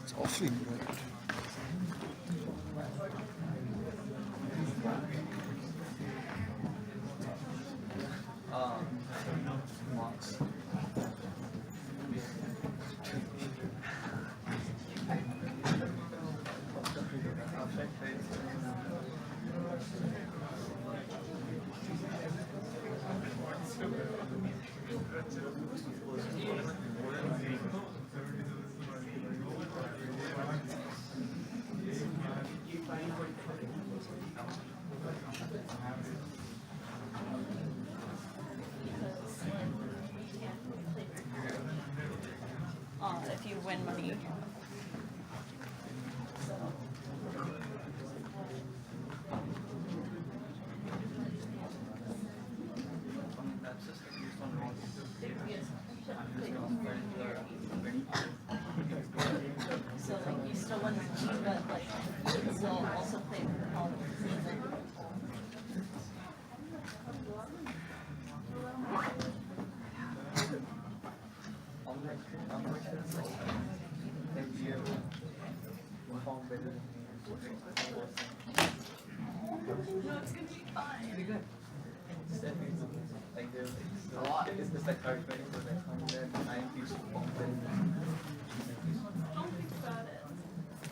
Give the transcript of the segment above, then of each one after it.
It's awfully bright. Marks. If you win money. So like you still win the money, but like you can still also play for all the season. No, it's gonna be fine. Pretty good. Like there's a lot. It's like hard training for next time. Then I teach perform better. Don't think about it.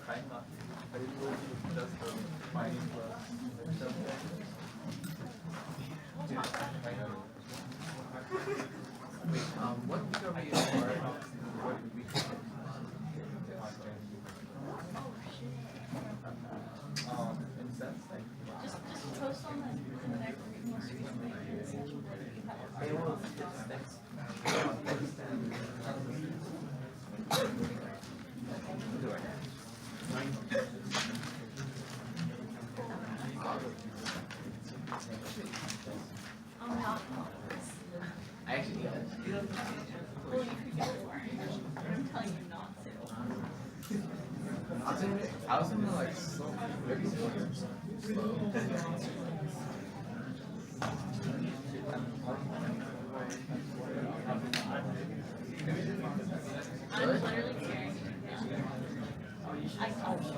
Try not to. But it will be just for finding plus something. Wait, what week are we in? What week? In the sense, like. Just post on the next most recent essential that you have. They will fix things. I'm not. I actually Well, you could get it wearing. I'm telling you not to. I was in the like slow, very slow. I'm literally carrying it now. I told you.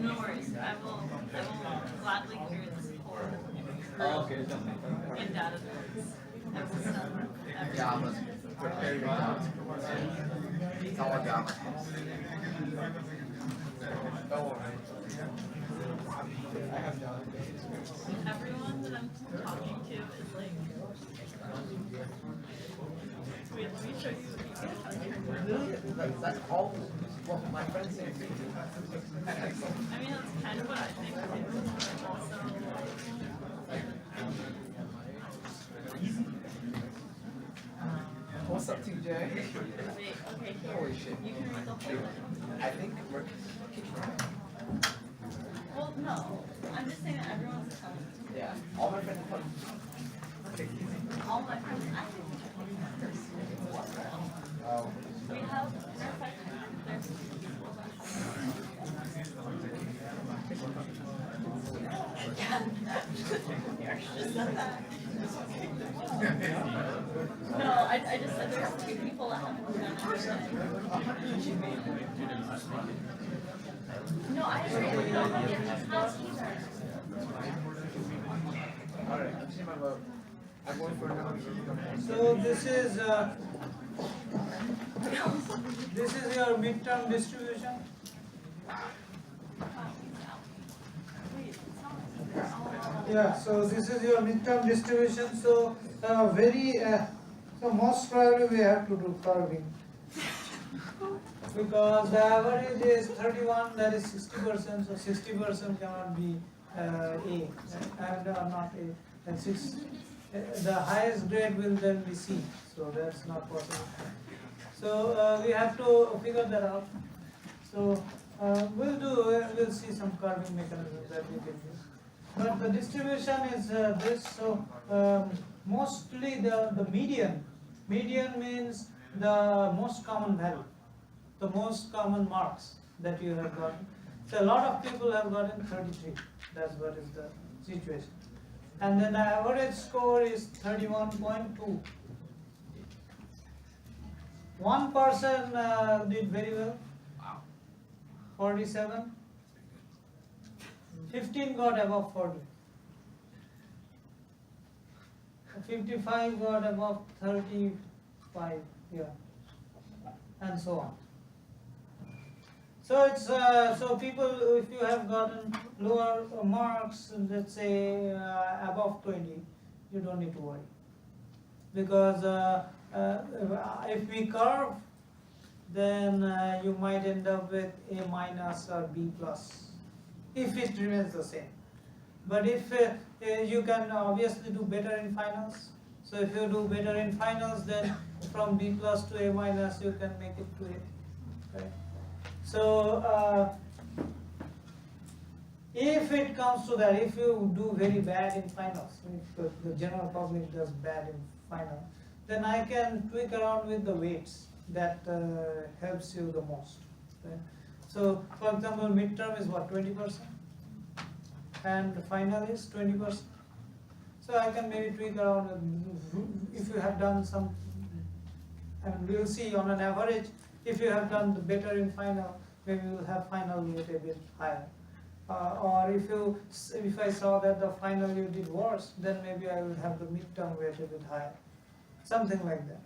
No worries. I will gladly carry this forward. Oh, okay. In data books. Yeah, I was preparing now. It's all Java. Everyone that I'm talking to is like, wait, let me show you what you get. That's all. Well, my friends say. I mean, that's kind of what I think too. But also, What's up, TJ? wait, okay, here. Holy shit. You can read the whole thing. I think we're kicking around. Well, no. I'm just saying that everyone's telling me. Yeah. All my friends are All my friends, I think Oh. we have, matter of fact, there's just said that. No, I just said there's two people that haven't done it. No, I agree. We don't have to pass either. Alright, I'm seeing my vote. I'm going for another. So this is your midterm distribution. Yeah, so this is your midterm distribution. So so most probably we have to do curving because the average is 31, that is 60%. So 60% cannot be A and not A, and the highest grade will then be C. So that's not possible. So we have to figure that out. So we'll see some curving mechanisms that we can use. But the distribution is this, so mostly the median. Median means the most common value, the most common marks that you have gotten. So a lot of people have gotten 33. That's what is the situation. And then the average score is 31.2. One person did very well, 47. 15 got above 40. 55 got above 35, yeah, and so on. So it's so people, if you have gotten lower marks, let's say above 20, you don't need to worry, because if we curve, then you might end up with A minus or B plus, if it remains the same. But if you can obviously do better in finals, so if you do better in finals, then from B plus to A minus you can make it to A. Right? So if it comes to that, if you do very bad in finals, if the general public does bad in final, then I can tweak around with the weights that helps you the most. Right? So for example, midterm is what, 20%? And the final is 20%. So I can maybe tweak around if you have done some, and we will see on an average, if you have done better in final, maybe you will have final weight a bit higher. Or if I saw that the final you did worse, then maybe I will have the midterm weight a bit higher. Something like that.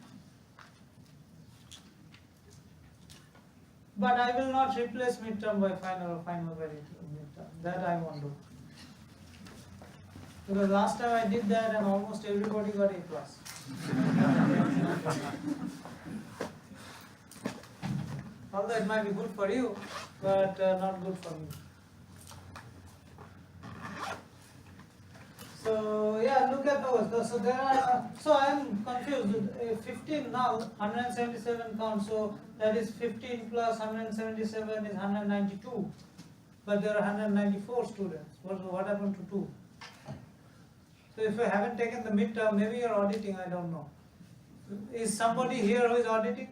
But I will not replace midterm by final or final by midterm. That I won't do. Because last time I did that and almost everybody got A plus. Although it might be good for you, but not good for me. So yeah, look at those. So there are. So I am confused. 15 now, 177 counts. So that is 15 plus 177 is 192. But there are 194 students. What happened to 2? So if you haven't taken the midterm, maybe you're auditing, I don't know. Is somebody here who is auditing?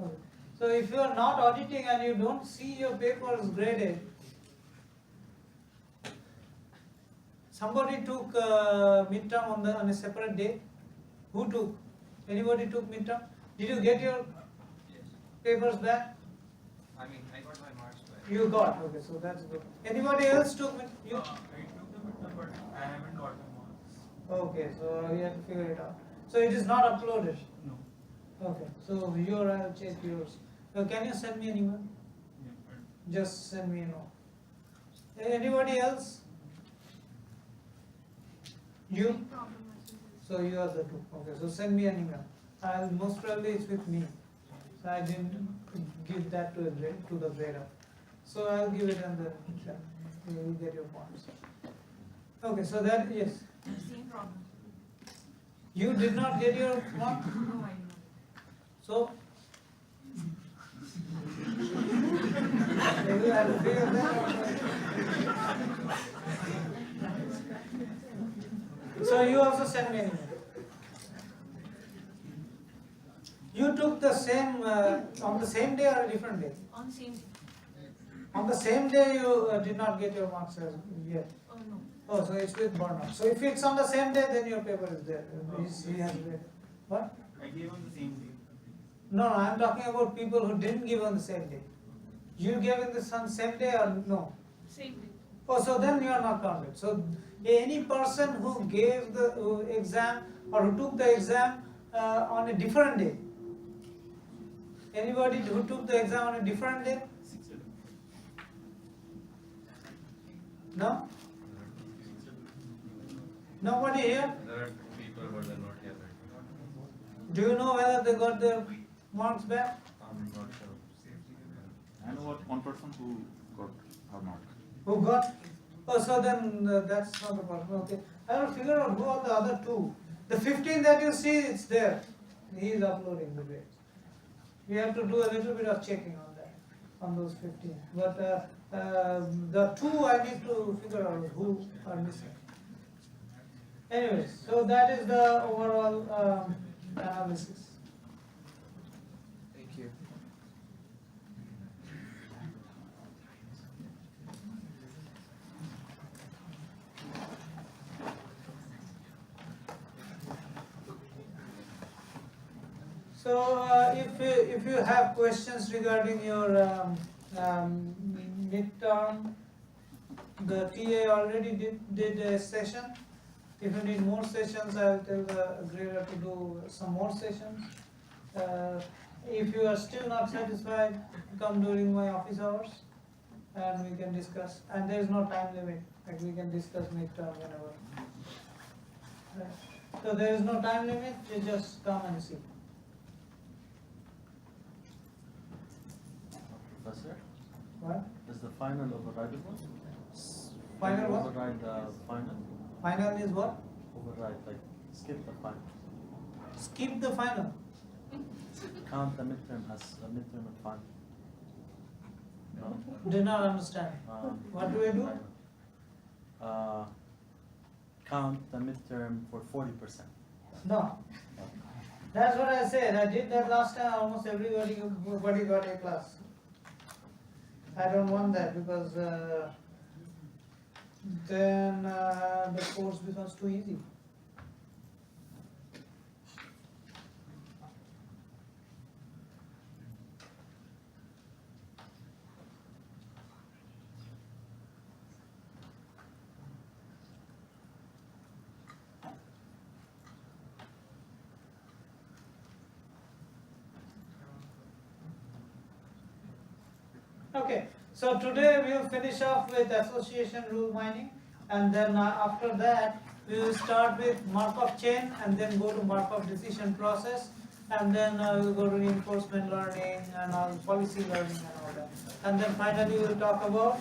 Okay. So if you are not auditing and you don't see your papers graded, somebody took midterm on a separate day. Who took? Anybody took midterm? Did you get your papers back? I mean, I got my marks back. You got, okay, so that's good. Anybody else took it? You? I took the midterm, but I haven't got the marks. Okay, so you have to figure it out. So it is not uploaded? No. Okay, so I'll check yours. Can you send me an email? Yeah. Just send me a note. Anybody else? You? So you are the 2. Okay, so send me an email. Most probably it's with me. So I didn't give that to the grader. So I'll give it and then you will get your points. Okay, so that, yes. Same problem. You did not get your mark? No, I know. So? You will have to figure that out. So you also send me an email. You took the same, on the same day or a different day? On same day. On the same day you did not get your marks as yet? Oh no. Oh, so it's with burnout. So if it's on the same day, then your paper is there. He has read. What? I gave on the same day. No, I'm talking about people who didn't give on the same day. You gave in the same day or no? Same day. Oh, so then you are not counted. So any person who gave the exam or who took the exam on a different day. Anybody who took the exam on a different day? No? Nobody here? There are people, but they're not here right now. Do you know whether they got their marks back? I'm not sure. I know one person who got her mark. Who got? Oh, so then that's not the person. Okay. I will figure out who are the other 2. The 15 that you see, it's there. He is uploading the grades. We have to do a little bit of checking on that. on those 15. But the 2 I need to figure out who are missing. Anyways, so that is the overall analysis. Thank you. So if you have questions regarding your midterm, the TA already did a session. If you need more sessions, I will tell the grader to do some more sessions. If you are still not satisfied, come during my office hours and we can discuss. And there is no time limit, like we can discuss midterm whenever. So there is no time limit, you just come and see. Professor, What? is the final overrideable? Final what? Override the final? Final is what? Override, like skip the final. Skip the final. Count the midterm as a midterm and final. No? Did not understand. What do I do? Count the midterm for 40%. No. That's what I said. I did that last time. Almost everybody got A class. I don't want that because then the course becomes too easy. Okay, so today we will finish off with association rule mining, and then after that we will start with Markov chain and then go to Markov decision process, and then we will go to reinforcement learning and all policy learning and all that. And then finally we will talk about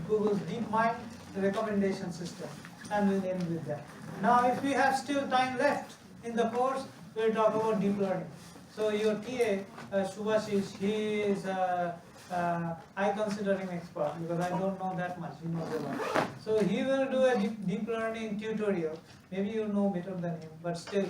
Google's DeepMind recommendation system, and we will end with that. Now if we have still time left in the course, we will talk about deep learning. So your TA, Subhashish, he is I consider him expert because I don't know that much, he knows a lot. So he will do a deep learning tutorial. Maybe you know better than him, but still,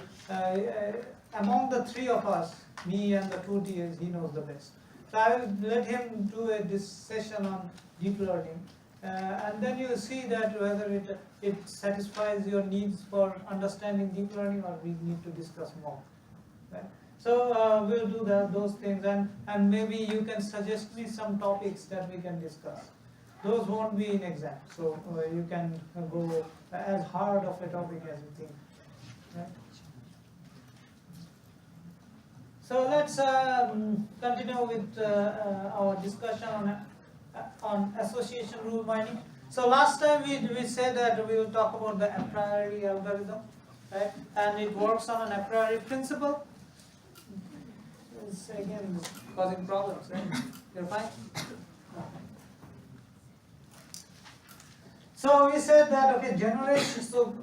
among the 3 of us, me and the 2 TAs, he knows the best. So I will let him do this session on deep learning, and then you will see that whether it satisfies your needs for understanding deep learning or we need to discuss more. Right? So we'll do those things, and maybe you can suggest me some topics that we can discuss. Those won't be in exam, so you can go as hard of a topic as you think. Right? So let's continue with our discussion on association rule mining. So last time we said that we will talk about the a priori algorithm, right? And it works on an a priori principle. It's again causing problems, right? You're fine? No. So we said that, okay, generation, so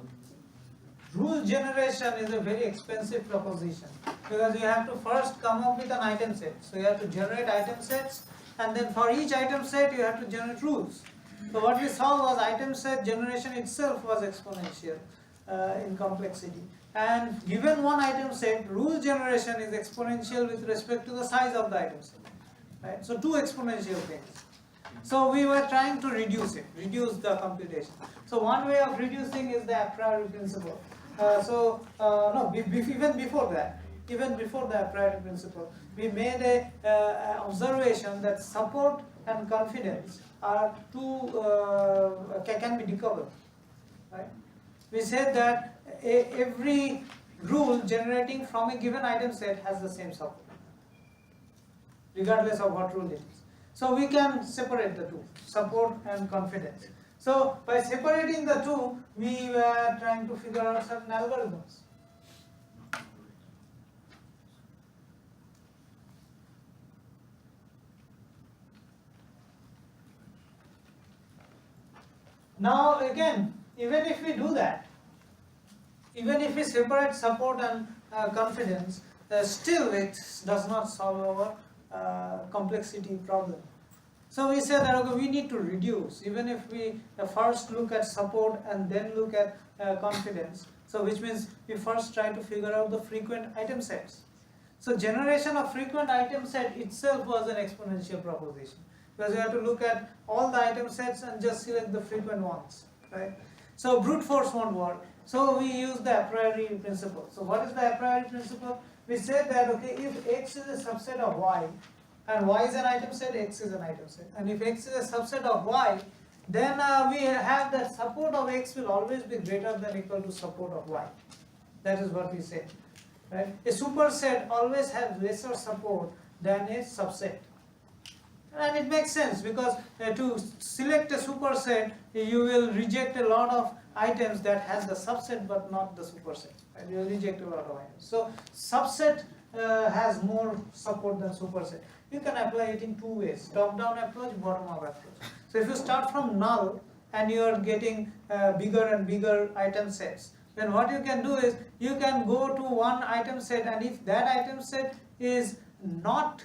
rule generation is a very expensive proposition because you have to first come up with an item set. So you have to generate item sets, and then for each item set you have to generate rules. So what we saw was item set generation itself was exponential in complexity. And given one item set, rule generation is exponential with respect to the size of the item set. Right? So 2 exponential things. So we were trying to reduce the computation. So one way of reducing is the a priori principle. Even before the a priori principle, we made a observation that support and confidence are can be decoupled. Right? We said that every rule generating from a given item set has the same support, regardless of what rule it is. So we can separate the 2, support and confidence. So by separating the 2, we were trying to figure out certain algorithms. Now again, even if we do that, even if we separate support and confidence, still it does not solve our complexity problem. So we said that okay, we need to reduce, even if we first look at support and then look at confidence. So which means we first try to figure out the frequent item sets. So generation of frequent item set itself was an exponential proposition, because you have to look at all the item sets and just select the frequent ones, right? So brute force won't work. So we use the a priori principle. So what is the a priori principle? We said that okay, if X is a subset of Y, and Y is an item set, X is an item set, and if X is a subset of Y, then we have that support of X will always be greater than equal to support of Y. That is what we say, right? A superset always has lesser support than a subset, and it makes sense, because to select a superset you will reject a lot of items that has the subset but not the superset, and you will reject a lot of items. So subset has more support than superset. You can apply it in two ways: top-down approach, bottom-up approach. So if you start from null and you are getting bigger and bigger item sets, then what you can do is you can go to one item set, and if that item set is not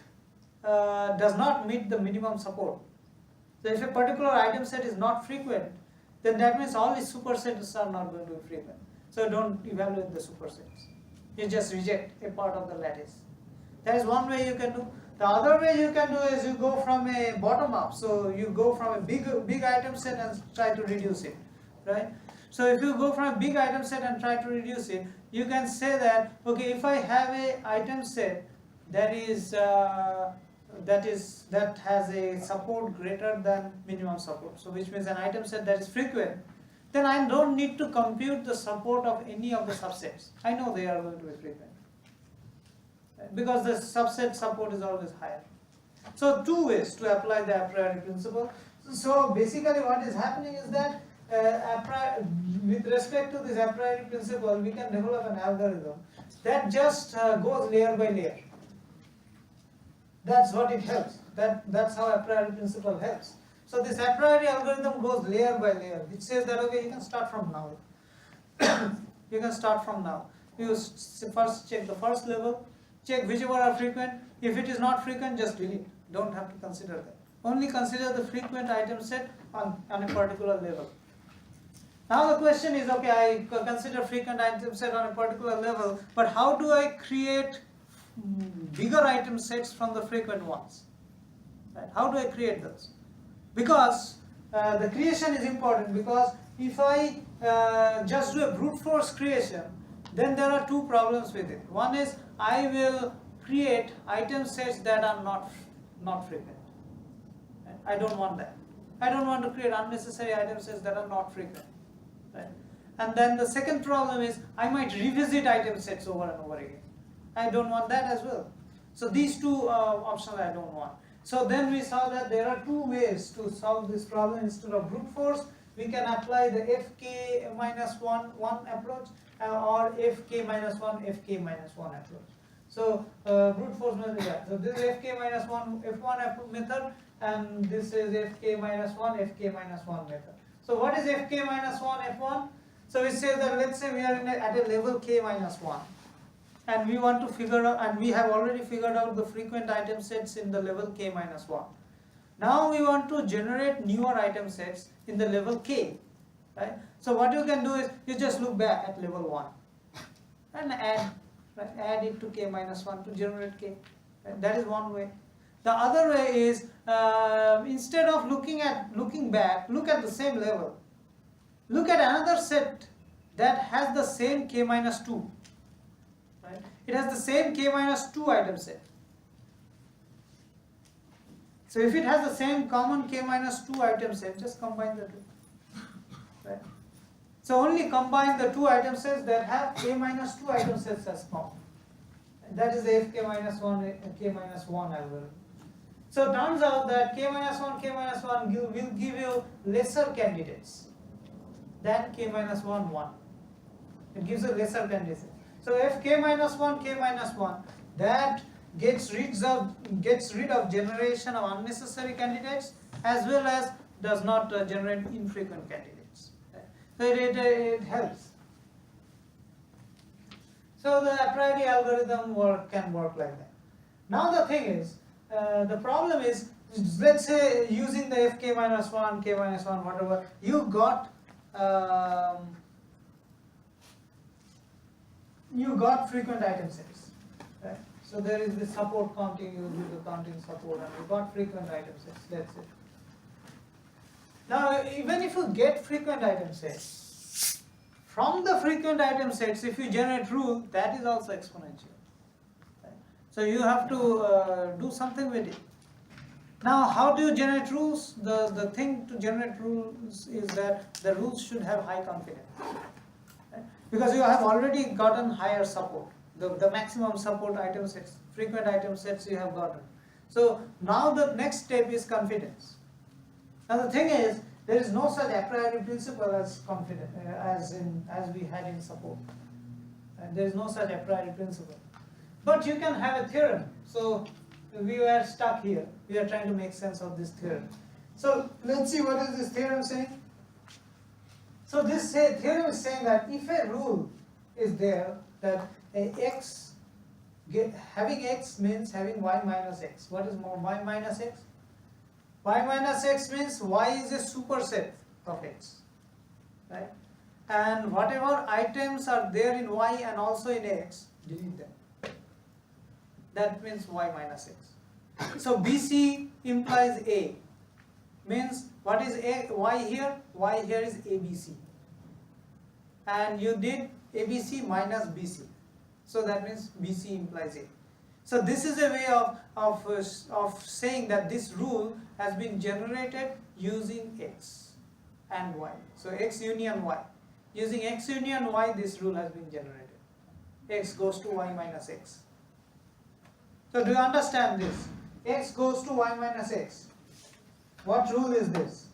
does not meet the minimum support, so if a particular item set is not frequent, then that means all its supersets are not going to be frequent. So don't evaluate the supersets. You just reject a part of the lattice. That is one way you can do. The other way you can do is you go from a bottom up. So you go from a big item set and try to reduce it, right? So if you go from a big item set and try to reduce it, you can say that okay, if I have a item set that has a support greater than minimum support, so which means an item set that is frequent, then I don't need to compute the support of any of the subsets. I know they are going to be frequent, because the subset support is always higher. So two ways to apply the a priori principle. So basically what is happening is that with respect to this a priori principle, we can develop an algorithm that just goes layer by layer. That's what it helps. That's how a priori principle helps. So this a priori algorithm goes layer by layer. It says that okay, you can start from now. You can start from now. You first check the first level, check whichever are frequent. If it is not frequent, just delete. Don't have to consider that. Only consider the frequent item set on a particular level. Now the question is, okay, I consider frequent item set on a particular level, but how do I create bigger item sets from the frequent ones? Right? How do I create those? Because the creation is important, because if I just do a brute force creation, then there are two problems with it. One is I will create item sets that are not frequent. Right? I don't want that. I don't want to create unnecessary item sets that are not frequent. Right? And then the second problem is I might revisit item sets over and over again. I don't want that as well. So these two options I don't want. So then we saw that there are two ways to solve this problem. Instead of brute force, we can apply the fk minus 1 approach or fk minus 1 fk minus 1 approach. So brute force method is that. So this is fk minus 1 f1 method, and this is fk minus 1 fk minus 1 method. So what is fk minus 1 f1? So it says that let's say we are at a level k minus 1. And we want to figure out, and we have already figured out the frequent item sets in the level k minus 1. Now we want to generate newer item sets in the level k, right? So what you can do is you just look back at level 1 and add it to k minus 1 to generate k. Right? That is one way. The other way is instead of looking back, look at the same level. Look at another set that has the same k minus 2. Right? It has the same k minus 2 item set. So if it has the same common k minus 2 item set, just combine the two. Right? So only combine the two item sets that have k minus 2 item sets as common. That is the fk minus 1 k minus 1 algorithm. So it turns out that k minus 1 will give you lesser candidates than k minus 1 1. It gives you lesser candidates. So if k minus 1 that gets rid of generation of unnecessary candidates, as well as does not generate infrequent candidates. So it helps. So the a priori algorithm can work like that. Now the thing is, the problem is, let's say using the fk minus 1, k minus 1, whatever, you got frequent item sets, right? So there is the support counting, you do the counting support, and you got frequent item sets, that's it. Now, even if you get frequent item sets, from the frequent item sets, if you generate rule, that is also exponential. Right? So you have to do something with it. Now, how do you generate rules? The thing to generate rules is that the rules should have high confidence. Right? Because you have already gotten higher support. The maximum support item sets, frequent item sets you have gotten. So now the next step is confidence. Now the thing is, there is no such a priori principle as confidence, as we had in support. There is no such a priori principle. But you can have a theorem. So we were stuck here. We are trying to make sense of this theorem. So let's see what is this theorem saying. So this theorem is saying that if a rule is there that having x means having y minus x. What is y minus x? Y minus x means y is a superset of x, right? And whatever items are there in y and also in x, delete them. That means y minus x. So BC implies A, means what is y here? Y here is ABC. And you did ABC minus BC. So that means BC implies A. So this is a way of saying that this rule has been generated using x and y. So x union y. Using x union y, this rule has been generated. X goes to y minus x. So do you understand this? X goes to y minus x. What rule is this?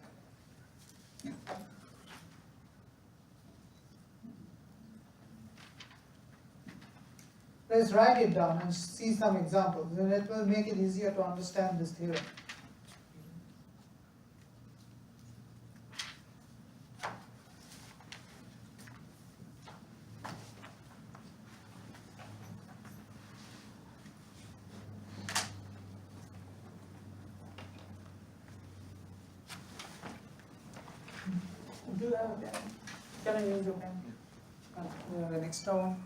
Let's write it down and see some examples. Then it will make it easier to understand this theorem. Do you have a pen? Can I use your pen? You have an extra one?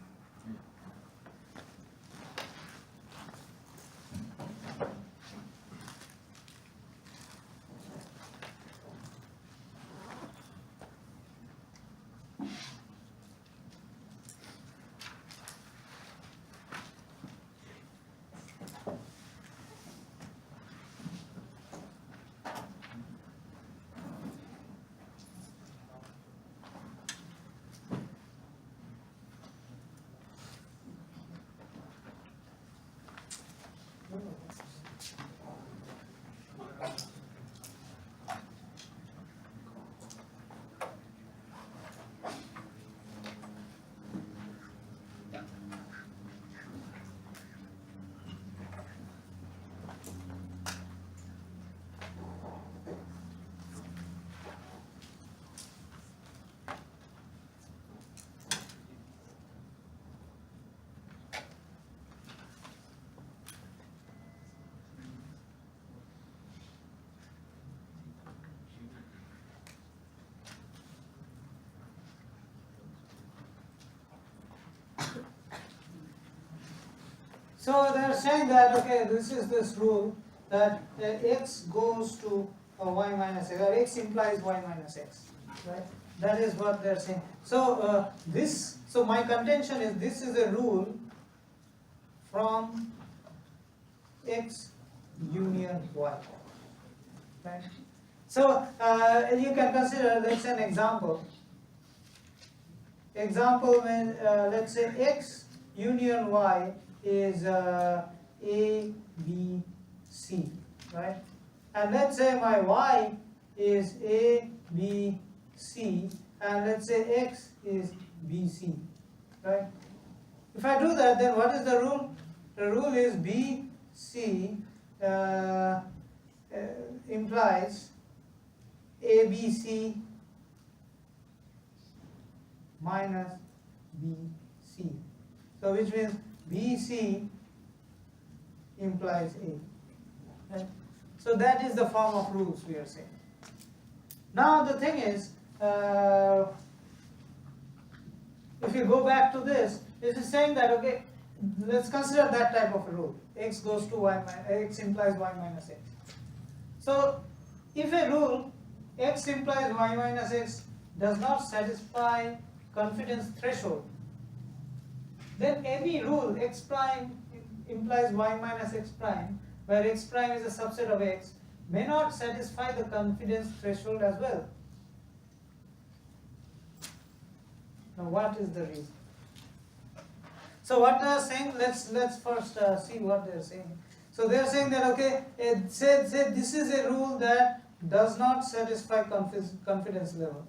So they are saying that, okay, this is this rule that x goes to y minus x, or x implies y minus x, right? That is what they are saying. So so my contention is this is a rule from x union y, right? So you can consider, let's say, an example. Example when let's say x union y is A, B, C, right? And let's say my y is A, B, C, and let's say x is B, C, right? If I do that, then what is the rule? The rule is B, C implies A, B, C minus B, C. So which means BC implies A. Right? So that is the form of rules we are saying. Now the thing is, if you go back to this, it is saying that, okay, let's consider that type of a rule. X goes to y, x implies y minus x. So if a rule x implies y minus x does not satisfy confidence threshold, then any rule x prime implies y minus x prime, where x prime is a subset of x, may not satisfy the confidence threshold as well. Now what is the reason? So what they are saying, let's first see what they are saying. So they are saying that, okay, say this is a rule that does not satisfy confidence level.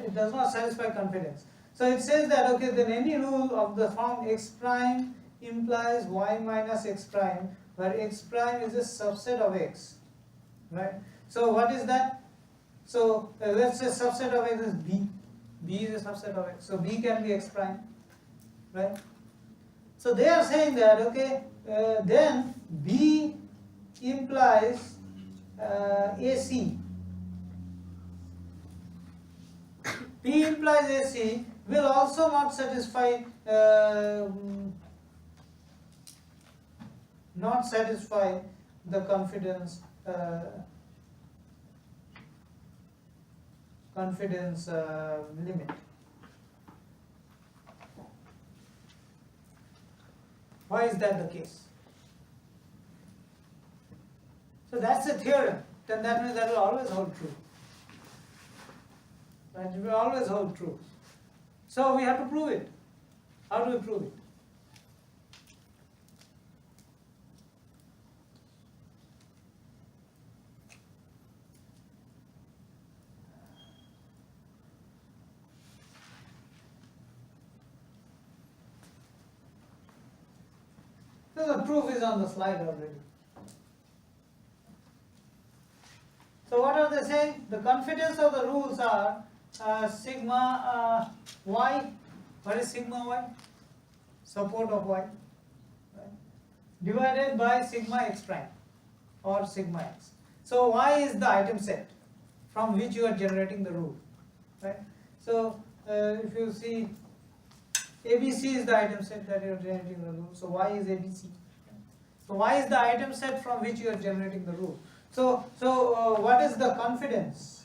It does not satisfy confidence. So it says that, okay, then any rule of the form x prime implies y minus x prime, where x prime is a subset of x, right? So what is that? So let's say subset of x is b. B is a subset of x. So b can be x prime, right? So they are saying that, okay, then b implies AC. P implies AC will also not satisfy the confidence limit. Why is that the case? So that's a theorem. Then that means that will always hold true. Right? It will always hold true. So we have to prove it. How do we prove it? So the proof is on the slide already. So what are they saying? The confidence of the rules are sigma y. What is sigma y? Support of y, right? Divided by sigma x prime or sigma x. So y is the item set from which you are generating the rule, right? So if you see, ABC is the item set that you are generating the rule. So y is ABC. So y is the item set from which you are generating the rule. So what is the confidence?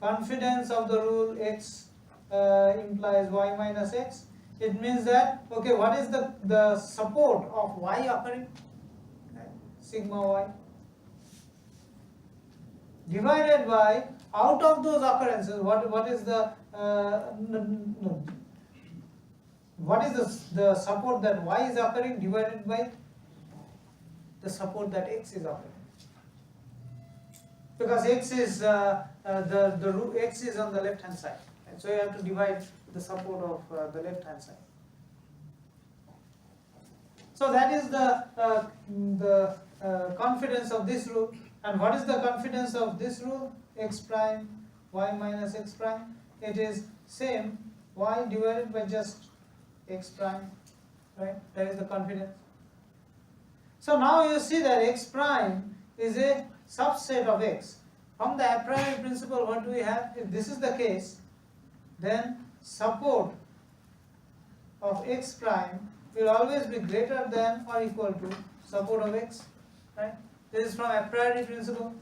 Confidence of the rule x implies y minus x. It means that, okay, what is the support of y occurring? Okay, sigma y. Divided by, out of those occurrences, what is the what is the support that y is occurring divided by the support that x is occurring? Because x is x is on the left hand side, right? So you have to divide the support of the left hand side. So that is the confidence of this rule. And what is the confidence of this rule? X prime y minus x prime. It is same y divided by just x prime, right? That is the confidence. So now you see that x prime is a subset of x. From the a priori principle, what do we have? If this is the case, then support of x prime will always be greater than or equal to support of x, right? This is from a priori principle.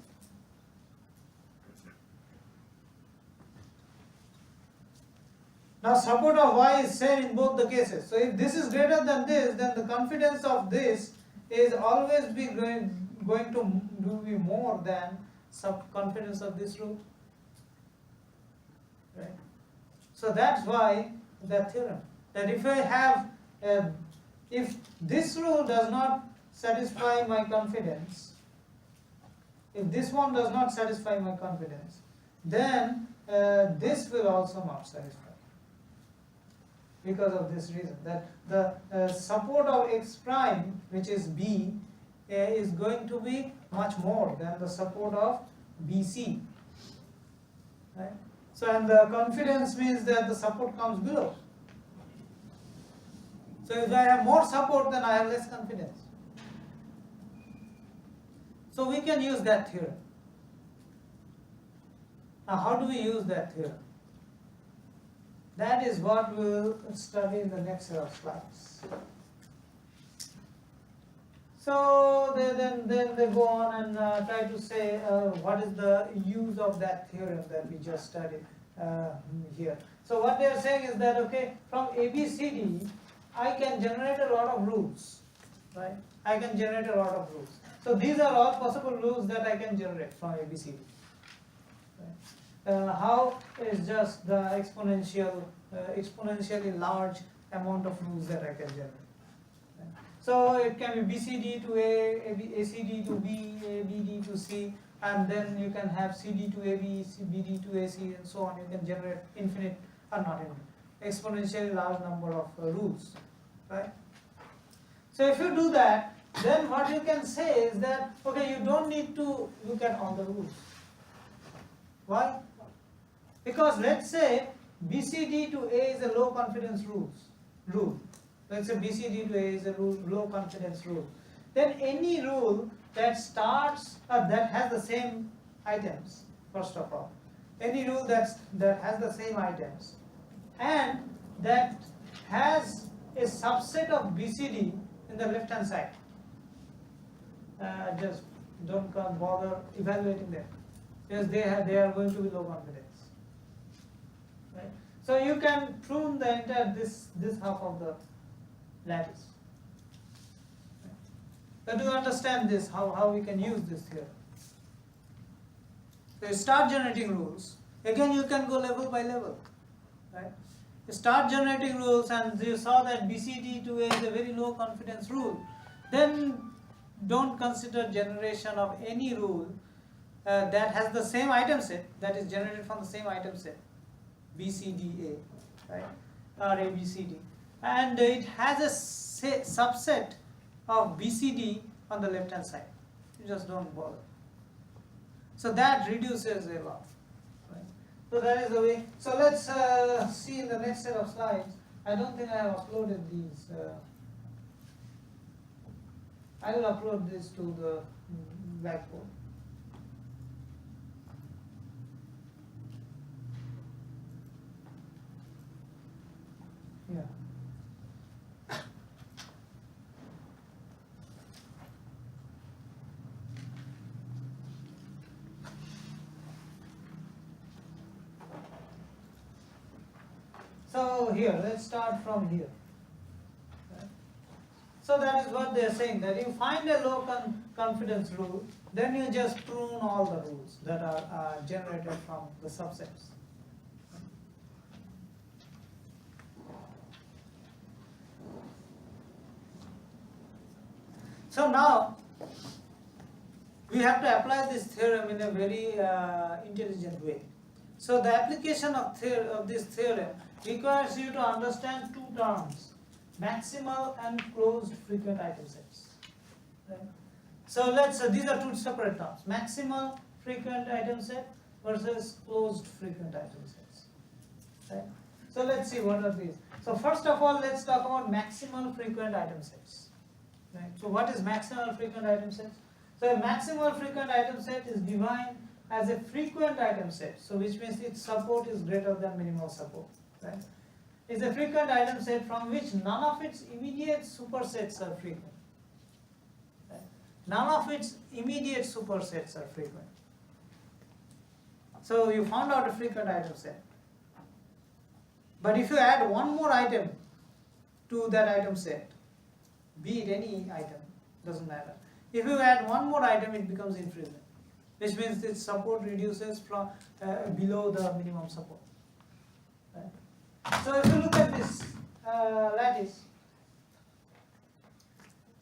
Now support of y is same in both the cases. So if this is greater than this, then the confidence of this is always be going to be more than confidence of this rule, right? So that's why the theorem that if I have if this rule does not satisfy my confidence, if this one does not satisfy my confidence, then this will also not satisfy, because of this reason, that the support of x prime, which is b, is going to be much more than the support of BC. Right? So, and the confidence means that the support comes below. So if I have more support, then I have less confidence. So we can use that theorem. Now how do we use that theorem? That is what we will study in the next set of slides. So then they go on and try to say what is the use of that theorem that we just studied here. So what they are saying is that, okay, from ABCD I can generate a lot of rules, right? I can generate a lot of rules. So these are all possible rules that I can generate from ABCD. Right? How is just the exponentially large amount of rules that I can generate. Right? So it can be BCD to A, ACD to B, ABD to C, and then you can have CD to AB, BD to AC, and so on. You can generate infinite, or not infinite, exponentially large number of rules, right? So if you do that, then what you can say is that, okay, you don't need to look at all the rules. Why? Because let's say BCD to A is a low confidence rule. Let's say BCD to A is a low confidence rule. Then any rule that starts that has the same items, first of all, any rule that has the same items and that has a subset of BCD in the left hand side. Just don't bother evaluating them, because they are going to be low confidence. Right? So you can prune the entire this half of the lattice. Right? But to understand this, how we can use this theorem. So you start generating rules. Again, you can go level by level. Right? You start generating rules, and you saw that BCD to A is a very low confidence rule. Then don't consider generation of any rule that has the same item set, that is generated from the same item set, BCDA, right, or ABCD, and it has a subset of BCD on the left hand side. You just don't bother. So that reduces a lot. Right? So that is the way. So let's see in the next set of slides. I don't think I have uploaded these. I will upload this to the Blackboard. Yeah. So here, let's start from here. So that is what they are saying, that you find a low confidence rule, then you just prune all the rules that are generated from the subsets. So now we have to apply this theorem in a very intelligent way. So the application of this theorem requires you to understand two terms: maximal and closed frequent item sets. Right? So these are two separate terms: maximal frequent item set versus closed frequent item sets. Right? So let's see what are these. So first of all, let's talk about maximal frequent item sets. Right? So what is maximal frequent item sets? So a maximal frequent item set is defined as a frequent item set. So which means its support is greater than minimal support. Right? Is a frequent item set from which none of its immediate supersets are frequent. Right? None of its immediate supersets are frequent. So you found out a frequent item set. But if you add one more item to that item set, be it any item, doesn't matter. If you add one more item, it becomes infrequent, which means its support reduces from below the minimum support. Right? So if you look at this lattice,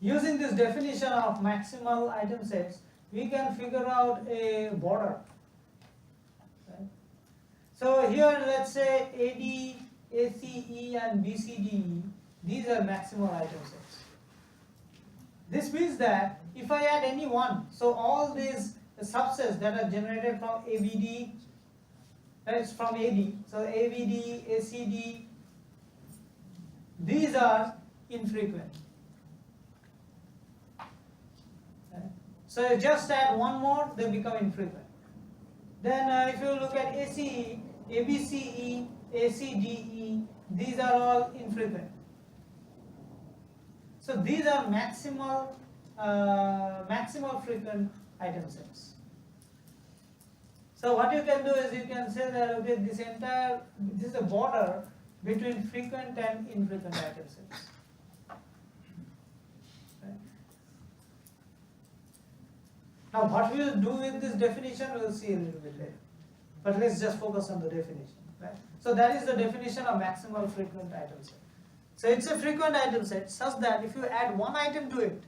using this definition of maximal item sets, we can figure out a border. Right? So here, let's say AD, ACE and BCD, these are maximal item sets. This means that if I add any one, so all these subsets that are generated from ABD, it's from AD, so ABD, ACD, these are infrequent. Okay. So you just add one more, they become infrequent. Then if you look at ACE, ABCE, ACDE, these are all infrequent. So these are maximal frequent item sets. So what you can do is you can say that okay, this is a border between frequent and infrequent item sets. Right. Now what we will do with this definition we will see a little bit later. But let's just focus on the definition. Right. So that is the definition of maximal frequent item set. So it's a frequent item set such that if you add one item to it,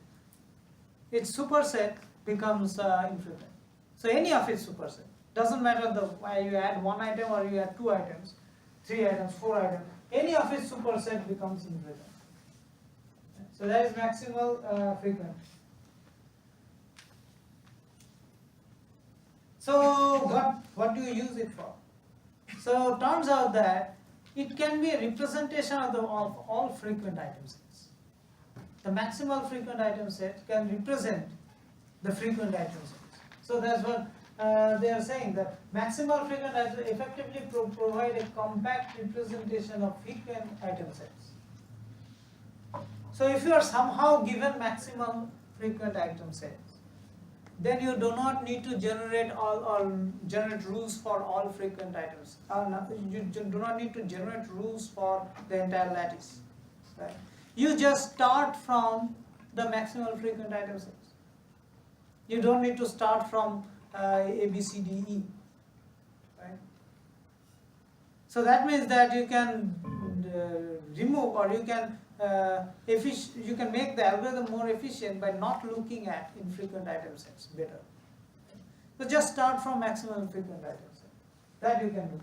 its superset becomes infrequent. So any of its superset. Doesn't matter why you add one item or you add two items, three items, four items, any of its superset becomes infrequent. So that is maximal frequent. So what do you use it for? So turns out that it can be a representation of all frequent item sets. The maximal frequent item set can represent the frequent item sets. So that's what they are saying, that maximal frequent items effectively provide a compact representation of frequent item sets. So if you are somehow given maximum frequent item sets, then you do not need to generate generate rules for all frequent items. You do not need to generate rules for the entire lattice. Right? You just start from the maximal frequent item sets. You don't need to start from A, B, C, D, E. Right? So that means that you can remove, or you can make the algorithm more efficient by not looking at infrequent item sets better. So just start from maximum frequent item set. That you can do.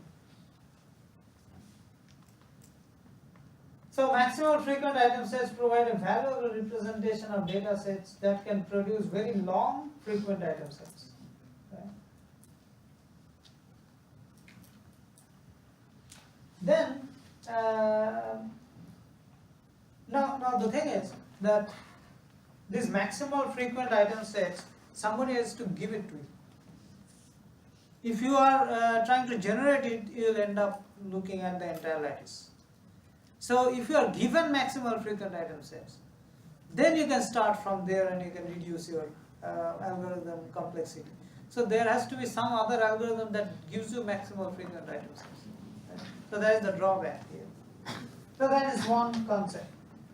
So maximal frequent item sets provide a valuable representation of data sets that can produce very long frequent item sets. Right? Then now the thing is that this maximal frequent item sets, somebody has to give it to you. If you are trying to generate it, you will end up looking at the entire lattice. So if you are given maximal frequent item sets, then you can start from there and you can reduce your algorithm complexity. So there has to be some other algorithm that gives you maximal frequent item sets. Right? So that is the drawback here. So that is one concept.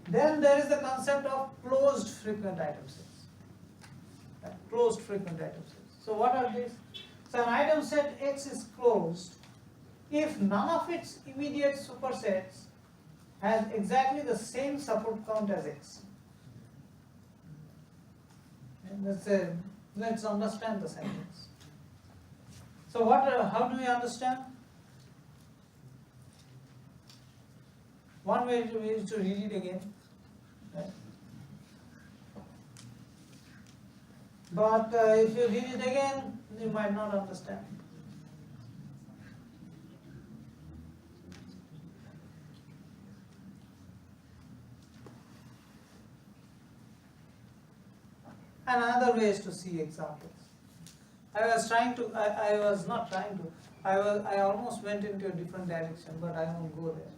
Then there is the concept of closed frequent item sets. Right? Closed frequent item sets. So what are these? So an item set X is closed if none of its immediate supersets has exactly the same support count as X. And let's understand the sentence. So how do we understand? One way is to read it again. Right? But if you read it again, you might not understand. Another way is to see examples. I almost went into a different direction, but I won't go there.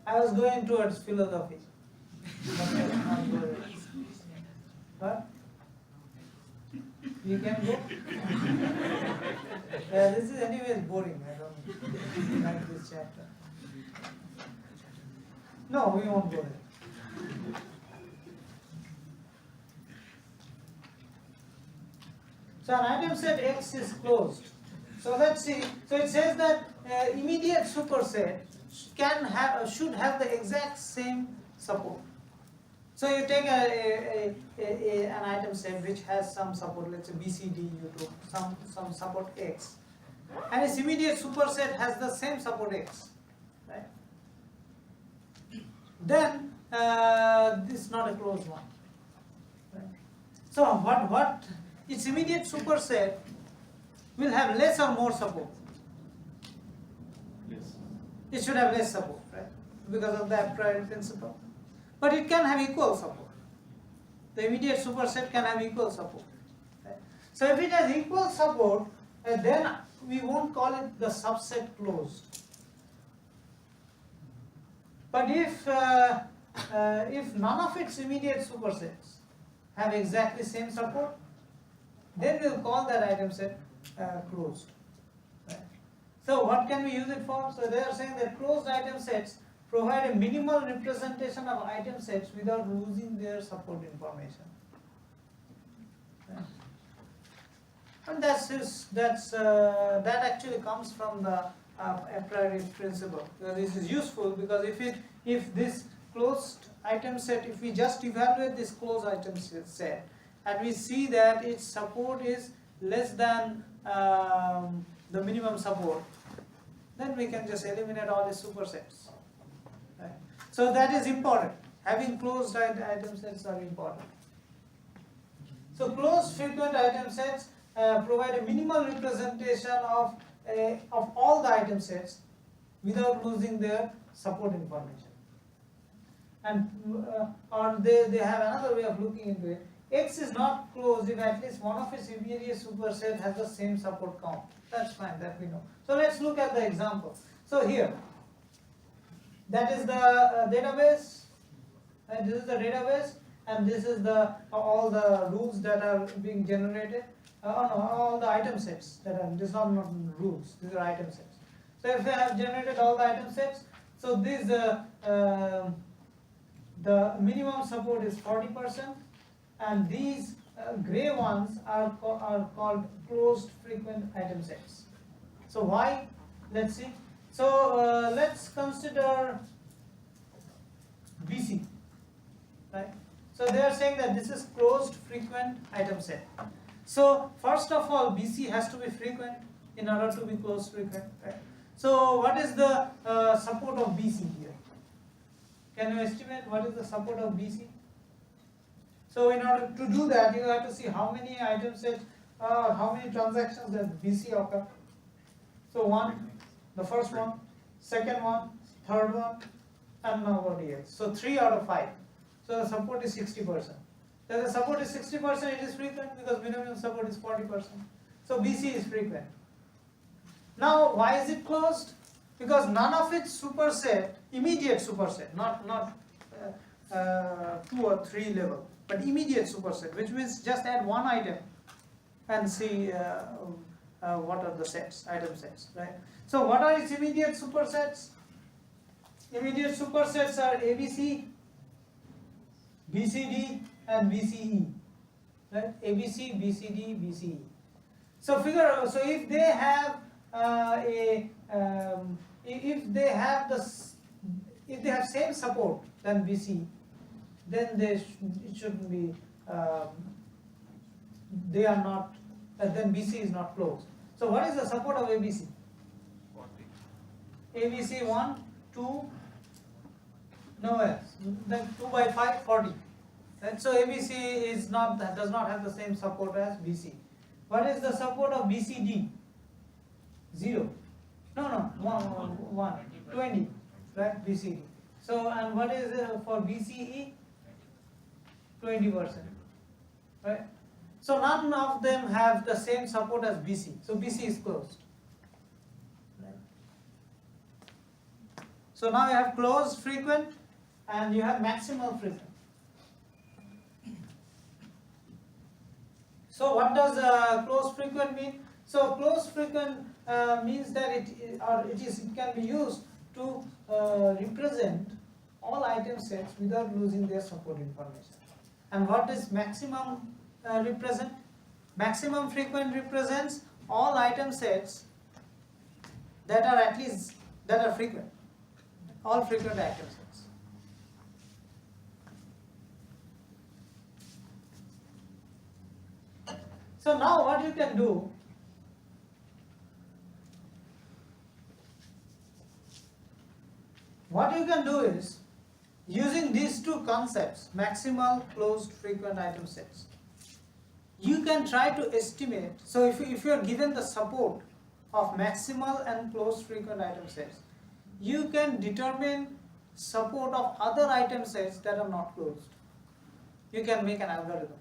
I was going towards philosophy. But I will not go there. What? You can go? This is anyways boring. I don't like this chapter. No, we won't go there. So an item set X is closed. So let's see. So it says that immediate superset should have the exact same support. So you take an item set which has some support, let's say BCD, you do some support X, and its immediate superset has the same support X, right? Then this is not a closed one. Right? So what its immediate superset will have less or more support. Yes. It should have less support, right? Because of the a priori principle. But it can have equal support. The immediate superset can have equal support. Right? So if it has equal support, then we won't call it the subset closed. But if none of its immediate supersets have exactly same support, then we'll call that item set closed. Right? So what can we use it for? So they are saying that closed item sets provide a minimal representation of item sets without losing their support information. Right? And that actually comes from the a priori principle. This is useful because if this closed item set, if we just evaluate this closed item set and we see that its support is less than the minimum support, then we can just eliminate all the supersets. Right? So that is important. Having closed item sets are important. So closed frequent item sets provide a minimal representation of all the item sets without losing their support information. And or they have another way of looking into it. X is not closed if at least one of its immediate superset has the same support count. That's fine, that we know. So let's look at the example. So here, that is the database, and this is the database, and this is the all the rules that are being generated. All the item sets that are, these are not rules, these are item sets. So if I have generated all the item sets, so this the minimum support is 40%, and these gray ones are called closed frequent item sets. So why? Let's see. So let's consider BC, right? So they are saying that this is closed frequent item set. So first of all, BC has to be frequent in order to be closed frequent, right? So what is the support of BC here? Can you estimate what is the support of BC? So in order to do that, you have to see how many item sets, how many transactions that BC occur. So one, the first one, second one, third one, and nobody else. So 3 out of 5. So the support is 60%. If the support is 60%, it is frequent because minimum support is 40%. So BC is frequent. Now, why is it closed? Because none of its superset, immediate superset, not 2 or 3 level, but immediate superset, which means just add one item and see what are the sets, item sets, right? So what are its immediate supersets? Immediate supersets are ABC, BCD, and BCE, right? ABC, BCD, BCE. So so if they have if they have same support than BC, then it shouldn't be. They are not. Then BC is not closed. So what is the support of ABC? 40. ABC 1, 2, no else. Then 2 by 5, 40. And so ABC does not have the same support as BC. What is the support of BCD? 0. No, 1, 20, right? BCD. So, and what is for BCE? 20%, right? So none of them have the same support as BC. So BC is closed. Right? So now you have closed frequent and you have maximal frequent. So what does closed frequent mean? So closed frequent means that it can be used to represent all item sets without losing their support information. And what does maximum represent? Maximum frequent represents all item sets that are frequent, all frequent item sets. So now what you can do, is using these two concepts, maximal, closed, frequent item sets, you can try to estimate. So if you are given the support of maximal and closed frequent item sets, you can determine support of other item sets that are not closed. You can make an algorithm.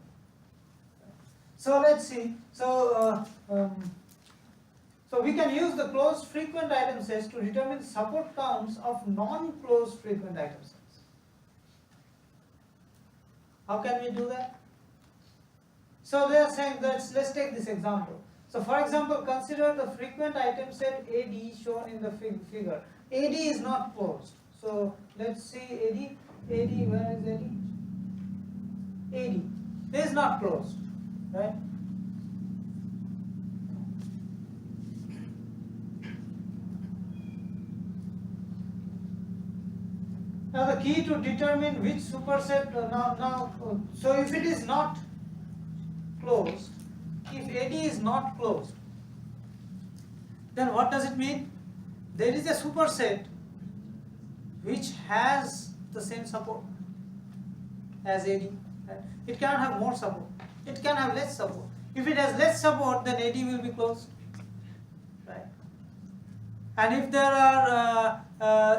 So let's see. So we can use the closed frequent item sets to determine support counts of non-closed frequent item sets. How can we do that? So they are saying that let's take this example. So for example, consider the frequent item set AD shown in the figure. AD is not closed. So let's see AD. AD, where is AD? AD. This is not closed, right? Now the key to determine which superset so if it is not closed, if AD is not closed, then what does it mean? There is a superset which has the same support as AD. Right? It cannot have more support. It can have less support. If it has less support, then AD will be closed. Right? And if there are,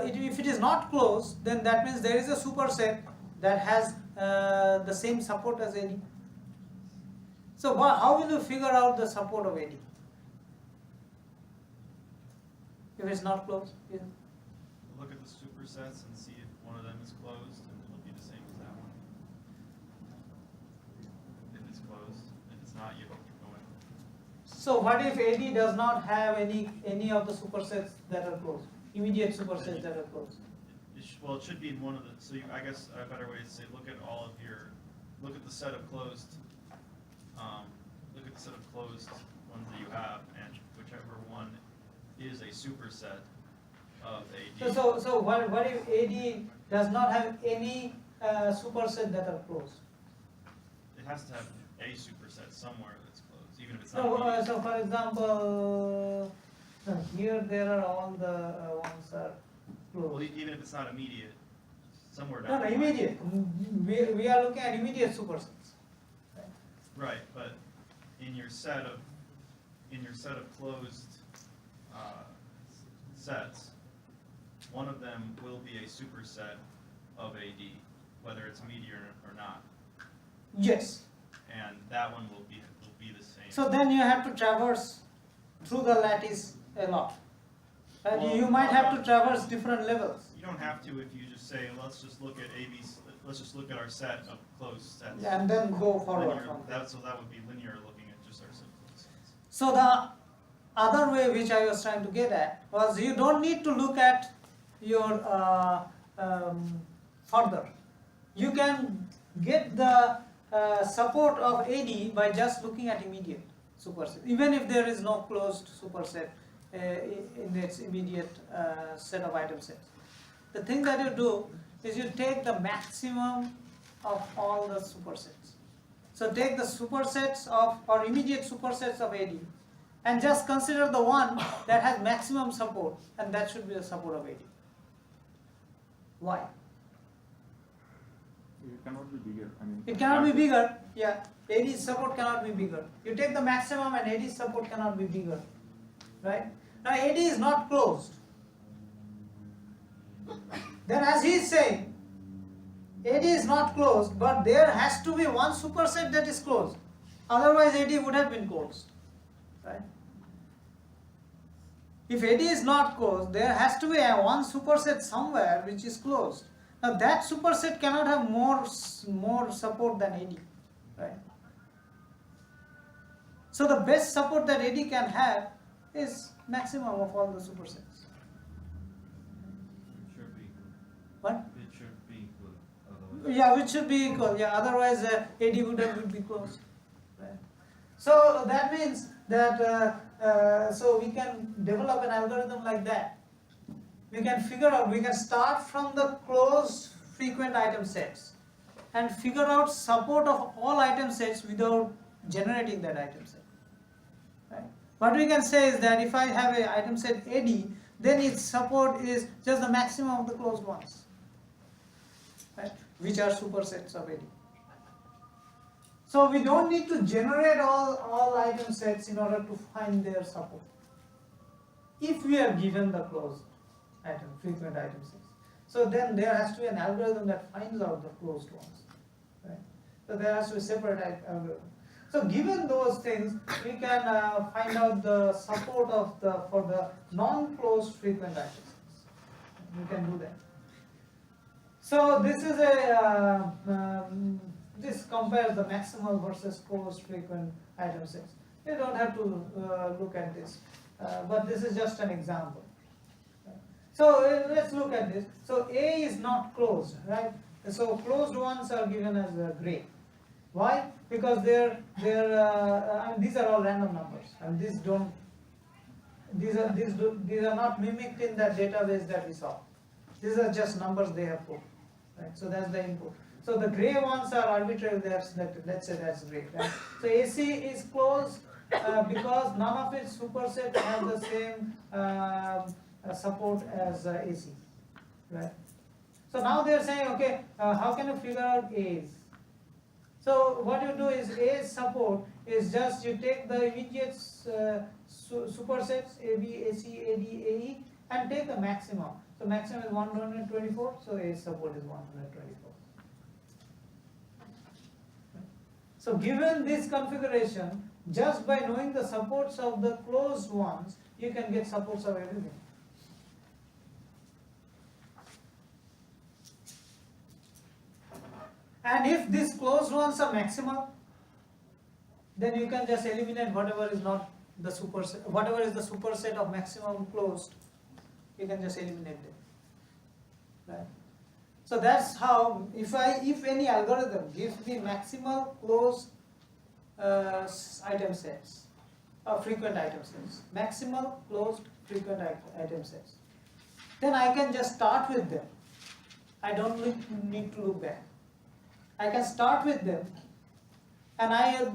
if it is not closed, then that means there is a superset that has the same support as AD. So how will you figure out the support of AD? If it's not closed? Yeah. Look at the supersets and see if one of them is closed, and it'll be the same as that one. If it's closed, if it's not, you have to keep going. So what if AD does not have any of the supersets that are closed? Immediate supersets that are closed? Well, it should be in one of the, so I guess a better way to say, look at all of your, look at the set of closed, look at the set of closed ones that you have, and whichever one is a superset of AD. So what if AD does not have any superset that are closed? It has to have a superset somewhere that's closed, even if it's not. No, so for example, here there are all the ones are Well, closed. even if it's not immediate, somewhere No, down no, the line. immediate. We are looking at immediate supersets. Right, but in your set of closed sets, one of them will be a superset of AD, whether it's immediate or not, Yes. and that one will be the same. So then you have to traverse through the lattice a lot. And Well, you might have to traverse different levels. You don't have to if you just say, let's just look at let's just look at our set of closed sets. And then go forward Linear, from there. so that would be linear looking at just our set of closed sets. So the other way which I was trying to get at was you don't need to look at your further. You can get the support of AD by just looking at immediate superset, even if there is no closed superset in its immediate set of item sets. The thing that you do is you take the maximum of all the supersets. So take the supersets of or immediate supersets of AD and just consider the one that has maximum support, and that should be the support of AD. Why? It cannot be bigger. I mean, It cannot be bigger. Yeah, AD's support cannot be bigger. You take the maximum and AD's support cannot be bigger. Right? Now AD is not closed. Then as he is saying, AD is not closed, but there has to be one superset that is closed. Otherwise AD would have been closed. Right? If AD is not closed, there has to be one superset somewhere which is closed. Now that superset cannot have more support than AD. Right? So the best support that AD can have is maximum of all the supersets. It should be equal. What? It should be equal. Otherwise. Yeah, which should be equal. Yeah, otherwise AD would be closed. Right? So that means that so we can develop an algorithm like that. We can figure out. We can start from the closed frequent item sets and figure out support of all item sets without generating that item set. Right? What we can say is that if I have an item set AD, then its support is just the maximum of the closed ones. right, which are supersets of AD. So we don't need to generate all item sets in order to find their support, if we are given the closed item, frequent item sets. So then there has to be an algorithm that finds out the closed ones, right? So there has to be a separate algorithm. So given those things, we can find out the support of for the non-closed frequent item sets. We can do that. So this is this compares the maximal versus closed frequent item sets. You don't have to look at this, but this is just an example. So let's look at this. So A is not closed, right? So closed ones are given as gray. Why? Because these are all random numbers, and these are not mimicked in that database that we saw. These are just numbers they have put, right? So that's the input. So the gray ones are arbitrary, they are selected. Let's say that's gray, right? So AC is closed because none of its supersets have the same support as AC, right? So now they are saying, okay, how can you figure out A's? So what you do is A's support is just you take the immediate supersets AB, AC, AD, AE and take the maximum. So maximum is 124, so A's support is 124. So given this configuration, just by knowing the supports of the closed ones, you can get supports of everything. And if these closed ones are maximal, then you can just eliminate whatever is not the superset, whatever is the superset of maximum closed, you can just eliminate them. Right? So that's how, if any algorithm gives me maximal closed item sets, or frequent item sets, maximal closed frequent item sets, then I can just start with them. I don't need to look back. I can start with them, and I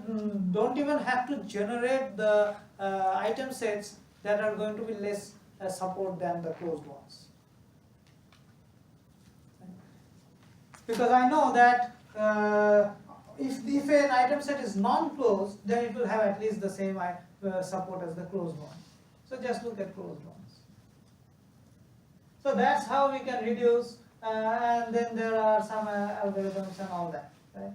don't even have to generate the item sets that are going to be less support than the closed ones. Because I know that if an item set is non-closed, then it will have at least the same support as the closed one. So just look at closed ones. So that's how we can reduce, and then there are some algorithms and all that. Right?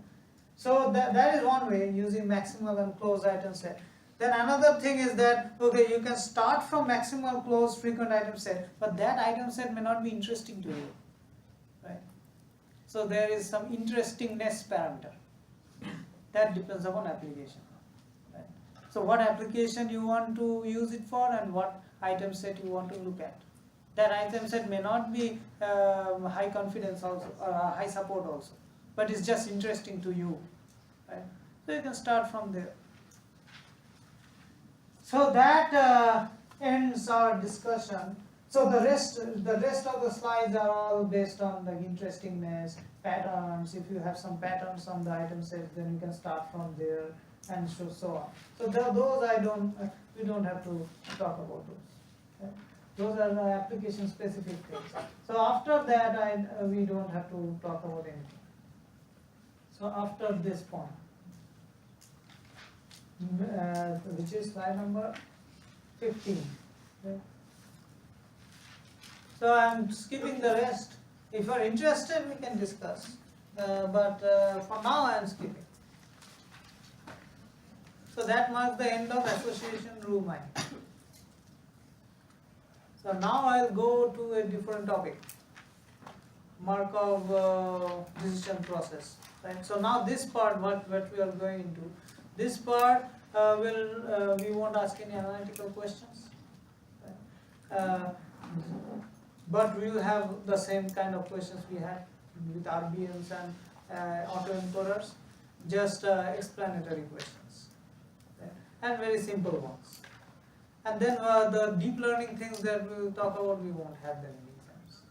So that is one way, using maximal and closed item set. Then another thing is that, okay, you can start from maximal closed frequent item set, but that item set may not be interesting to you. Right? So there is some interestingness parameter. That depends upon application. Right? So what application you want to use it for and what item set you want to look at. That item set may not be high confidence also, or high support also, but it's just interesting to you. Right? So you can start from there. So that ends our discussion. So the rest of the slides are all based on the interestingness, patterns. If you have some patterns on the item set, then you can start from there and so on. So those we don't have to talk about those. Okay? Those are the application specific things. So after that, we don't have to talk about anything. So after this point, which is slide number 15. Okay? So I am skipping the rest. If you are interested, we can discuss. But for now, I am skipping. So that marks the end of association rule mining. So now I will go to a different topic. Markov decision process. Right. So now this part, what we are going into, this part we won't ask any analytical questions. Right. But we will have the same kind of questions we had with RBMs and autoencoders, just explanatory questions, right? And very simple ones. And then the deep learning things that we will talk about, we won't have them in exams.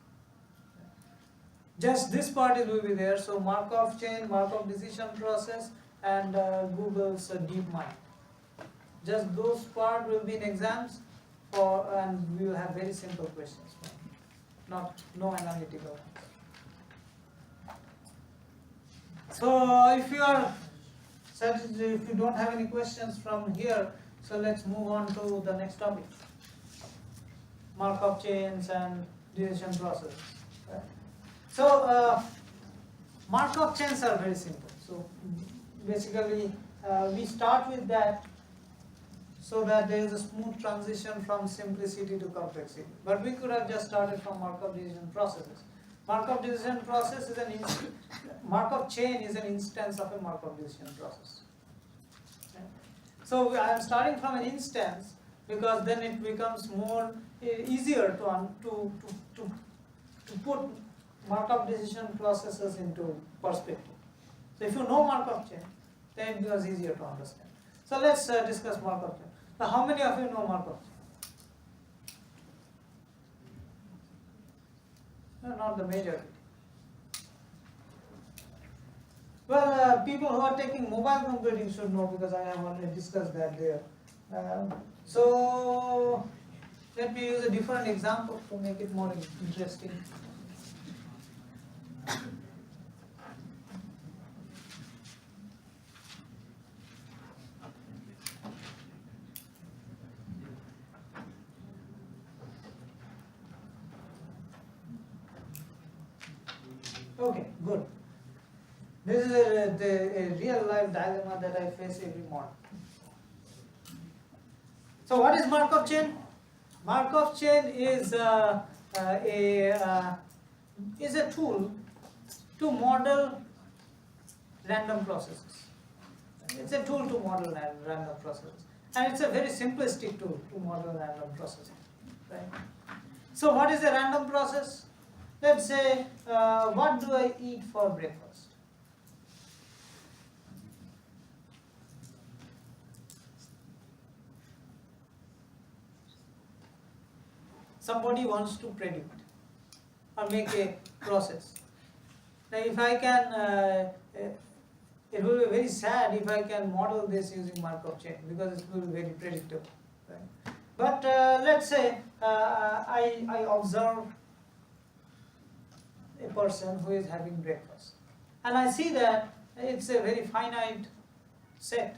Just this part will be there. So Markov chain, Markov decision process, and Google's DeepMind. Just those part will be in exams, and we will have very simple questions. No analytical ones. So if you are satisfied, if you don't have any questions from here, so let's move on to the next topic. Markup chains and decision processes. Right? So Markup chains are very simple. So basically we start with that so that there is a smooth transition from simplicity to complexity. But we could have just started from markup decision processes. Markup decision process is markup chain is an instance of a markup decision process. Okay? So I am starting from an instance because then it becomes more easier to put markup decision processes into perspective. So if you know markup chain, then it becomes easier to understand. So let's discuss markup chain. Now, how many of you know markup chain? No, not the majority. Well, people who are taking mobile computing should know because I have already discussed that there. So let me use a different example to make it more interesting. Okay, good. This is a real life dilemma that I face every morning. So what is markup chain? Markup chain is a tool to model random processes. It's a tool to model random processes, and it's a very simplistic tool to model random processes. Right? So what is a random process? Let's say, what do I eat for breakfast? Somebody wants to predict or make a process. Now if I can, it will be very sad if I can model this using markup chain because it will be very predictable. Right? But let's say I observe a person who is having breakfast, and I see that it's a very finite set,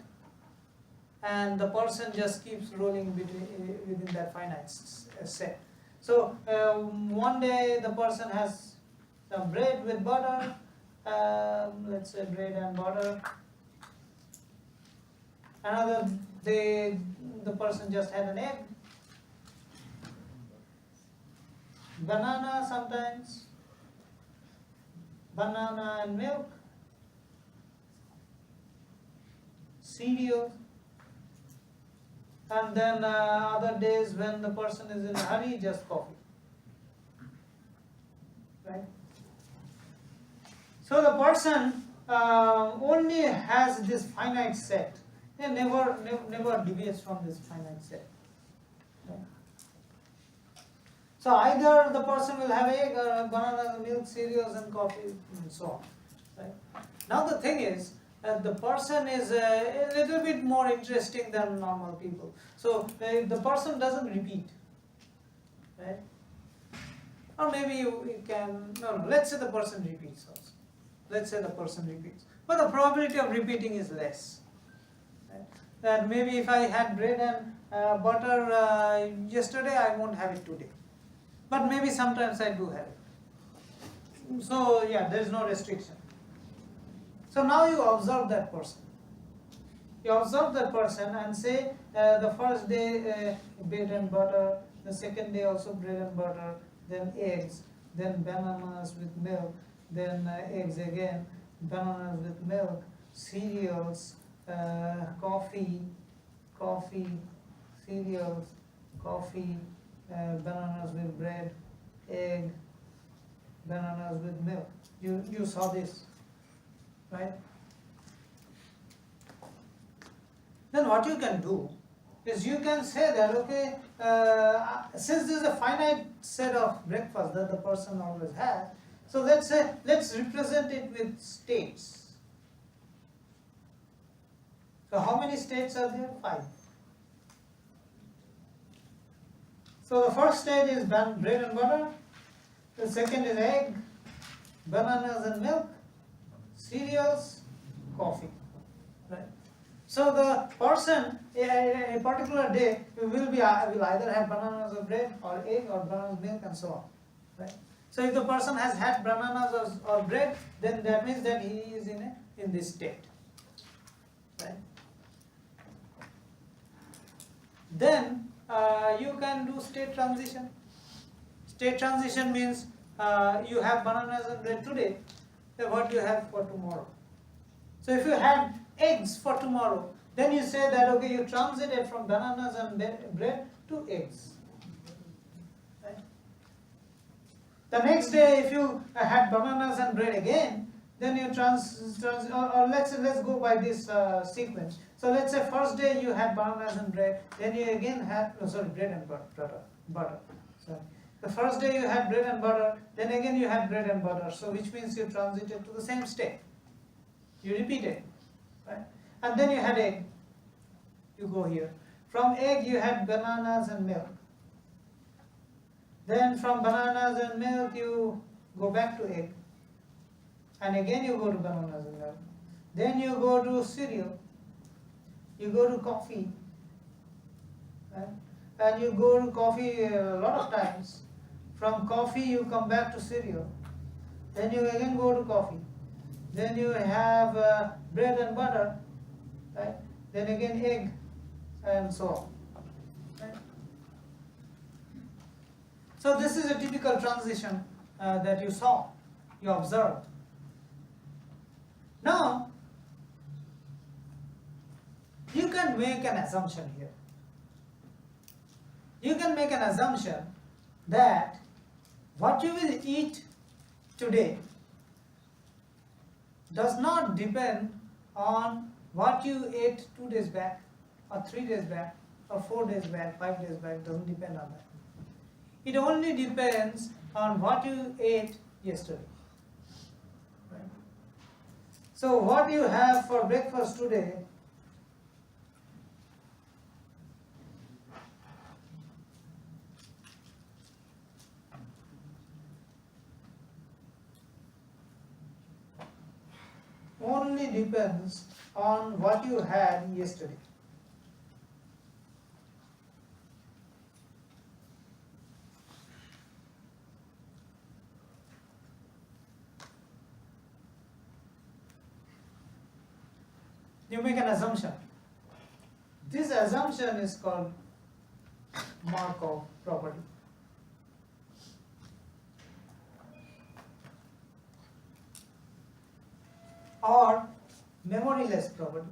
and the person just keeps rolling within that finite set. So one day the person has some bread with butter, let's say bread and butter. Another day the person just had an egg, banana sometimes, banana and milk, cereal, and then other days when the person is in a hurry, just coffee. Right? So the person only has this finite set. It never deviates from this finite set. Right? So either the person will have egg or banana, milk, cereals and coffee and so on. Right? Now the thing is, the person is a little bit more interesting than normal people. So the person doesn't repeat. Right? Or maybe you can, no, let's say the person repeats also. Let's say the person repeats. But the probability of repeating is less. Right? That maybe if I had bread and butter yesterday, I won't have it today. But maybe sometimes I do have it. So yeah, there is no restriction. So now you observe that person. You observe that person and say the first day bread and butter, the second day also bread and butter, then eggs, then bananas with milk, then eggs again, bananas with milk, cereals, coffee, cereals, coffee, bananas with bread, egg, bananas with milk. You saw this, right? Then what you can do is you can say that, okay, since there is a finite set of breakfast that the person always has, so let's represent it with states. So how many states are there? 5. So the first state is bread and butter, the second is egg, bananas and milk, cereals, coffee, right? So the person a particular day will either have bananas or bread or egg or bananas milk and so on, right? So if the person has had bananas or bread, then that means that he is in this state, right? Then you can do state transition. State transition means you have bananas and bread today, then what you have for tomorrow. So if you had eggs for tomorrow, then you say that okay, you transited from bananas and bread to eggs. Right? The next day, if you had bananas and bread again, then you or let's go by this sequence. So let's say first day you had bananas and bread, then you again had bread and butter. Sorry. The first day you had bread and butter, then again you had bread and butter. So which means you transited to the same state. You repeat it, right? And then you had egg. You go here. From egg you had bananas and milk. Then from bananas and milk you go back to egg. And again you go to bananas and milk. Then you go to cereal. You go to coffee. Right? And you go to coffee a lot of times. From coffee you come back to cereal. Then you again go to coffee. Then you have bread and butter, right? Then again egg, and so on. Right? So this is a typical transition that you saw, you observed. Now, you can make an assumption here. You can make an assumption that what you will eat today does not depend on what you ate 2 days back, or 3 days back, or 4 days back, 5 days back. Doesn't depend on that. It only depends on what you ate yesterday. Right? So what you have for breakfast today only depends on what you had yesterday. You make an assumption. This assumption is called Markov property. Or memoryless property,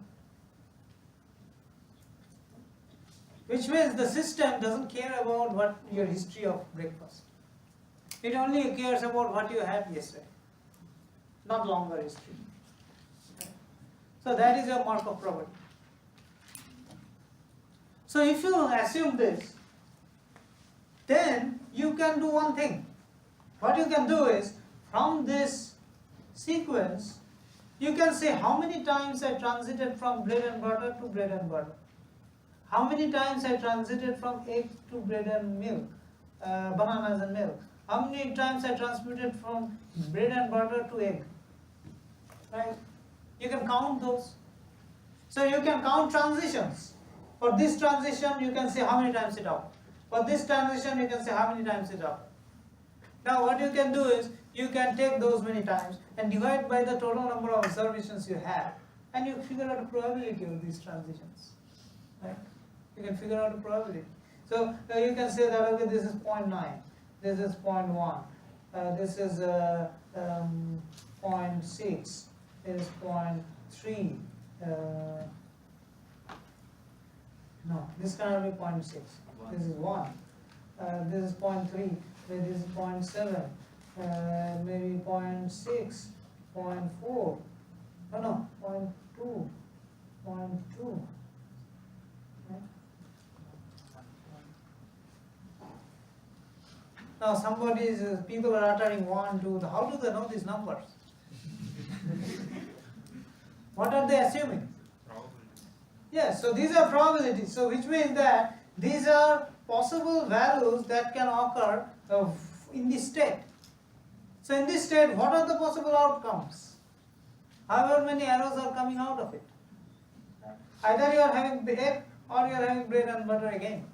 which means the system doesn't care about what your history of breakfast. It only cares about what you had yesterday, not longer history. So that is your Markov property. So if you assume this, then you can do one thing. What you can do is, from this sequence, you can say how many times I transited from bread and butter to bread and butter. How many times I transited from egg to bread and milk, bananas and milk. How many times I transited from bread and butter to egg. Right? You can count those. So you can count transitions. For this transition, you can say how many times it happened. For this transition, you can say how many times it happened. Now what you can do is, you can take those many times and divide by the total number of observations you have, and you figure out the probability of these transitions. Right? You can figure out the probability. So you can say that okay, this is 0.9, this is 0.1, this is 0.6, this is 0.3. No, this cannot be 0.6. This is 1. This is 0.3. This is 0.7. Maybe 0.6, 0.4. No, 0.2, 0.2. Right? Now people are uttering 1, 2. How do they know these numbers? What are they assuming? Yes, so these are probabilities. So which means that these are possible values that can occur in this state. So in this state, what are the possible outcomes? however many arrows are coming out of it. Either you are having egg or you are having bread and butter again.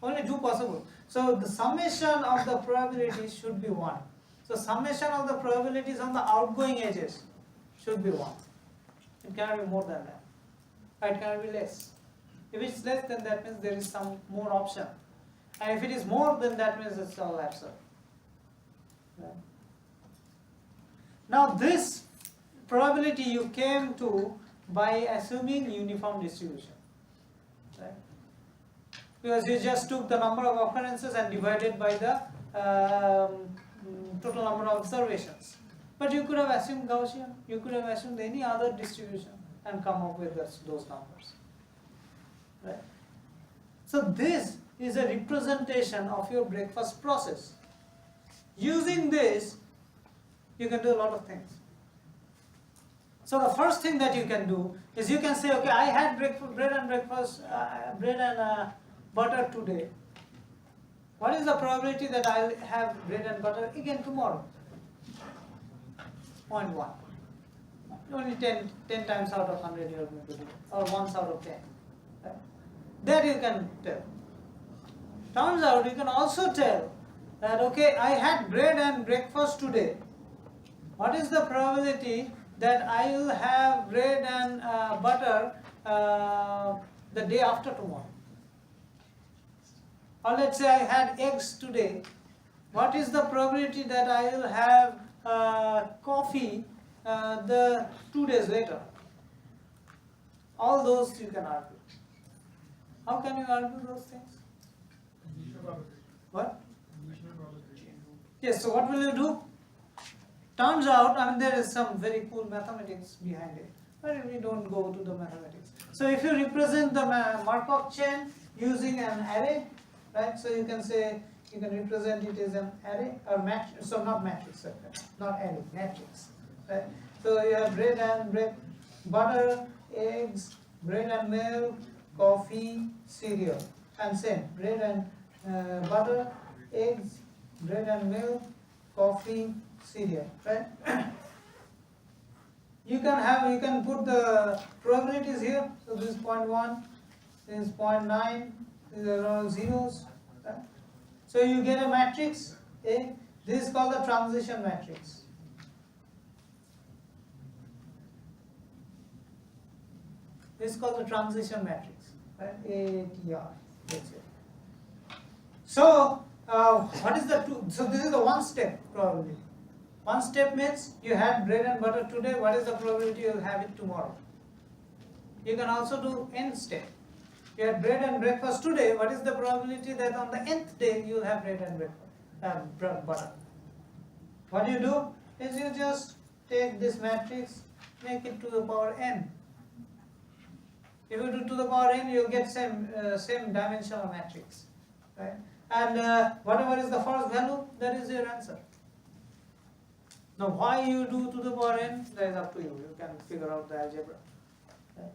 Only two possible. So the summation of the probabilities should be 1. So summation of the probabilities on the outgoing edges should be 1. It cannot be more than that. Or it cannot be less. If it's less, then that means there is some more option. And if it is more, then that means it's all absurd. Right? Now this probability you came to by assuming uniform distribution. Right? Because you just took the number of occurrences and divided by the total number of observations. But you could have assumed Gaussian, you could have assumed any other distribution and come up with those numbers. Right? So this is a representation of your breakfast process. Using this, you can do a lot of things. So the first thing that you can do is you can say, okay, I had bread and butter today. What is the probability that I will have bread and butter again tomorrow? 0.1. Only 10 times out of 100 you are going to do, or once out of 10. Right? That you can tell. Turns out you can also tell that, okay, I had bread and breakfast today. What is the probability that I will have bread and butter the day after tomorrow? Or let's say I had eggs today. What is the probability that I will have coffee the 2 days later? All those you can argue. How can you argue those things? What? Yes, so what will you do? Turns out, I mean, there is some very cool mathematics behind it, but we don't go to the mathematics. So if you represent the Markov chain using an array, right? So you can say, you can represent it as an array or matrix, so not matrix, not array, matrix, right? So you have bread, butter, eggs, bread and milk, coffee, cereal, and same, bread and butter, eggs, bread and milk, coffee, cereal, right? You can put the probabilities here. So this is 0.1, this is 0.9, these are all zeros. Right? So you get a matrix A. This is called the transition matrix. This is called the transition matrix, right? ATR. That's it. So what is the two? So this is the one step probability. One step means you had bread and butter today. What is the probability you will have it tomorrow? You can also do n step. You had bread and breakfast today. What is the probability that on the nth day you will have bread and butter? What you do is you just take this matrix, make it to the power n. If you do to the power n, you will get same dimensional matrix, right? And whatever is the first value, that is your answer. Now, why you do to the power n, that is up to you. You can figure out the algebra. Right?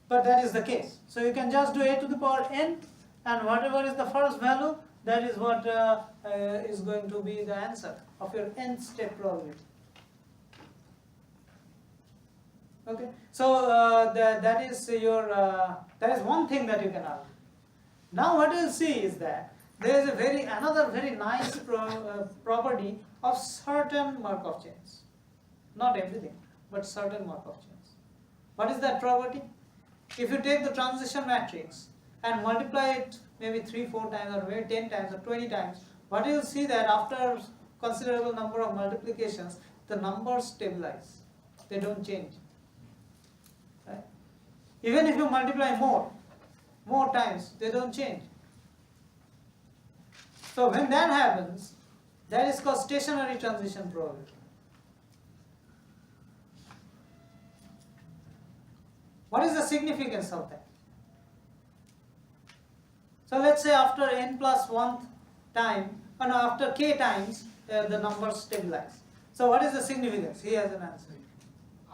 But that is the case. So you can just do a to the power n, and whatever is the first value, that is what is going to be the answer of your nth step probability. Okay. So that is one thing that you can argue. Now what you will see is that there is another very nice property of certain Markov chains. Not everything, but certain Markov chains. What is that property? If you take the transition matrix and multiply it maybe 3-4 times or maybe 10 times or 20 times, what you will see that after considerable number of multiplications, the numbers stabilize. They don't change. Right? Even if you multiply more times, they don't change. So when that happens, that is called stationary transition probability. What is the significance of that? So let's say after n plus 1th time, or no, after k times, the numbers stabilize. So what is the significance? He has an answer.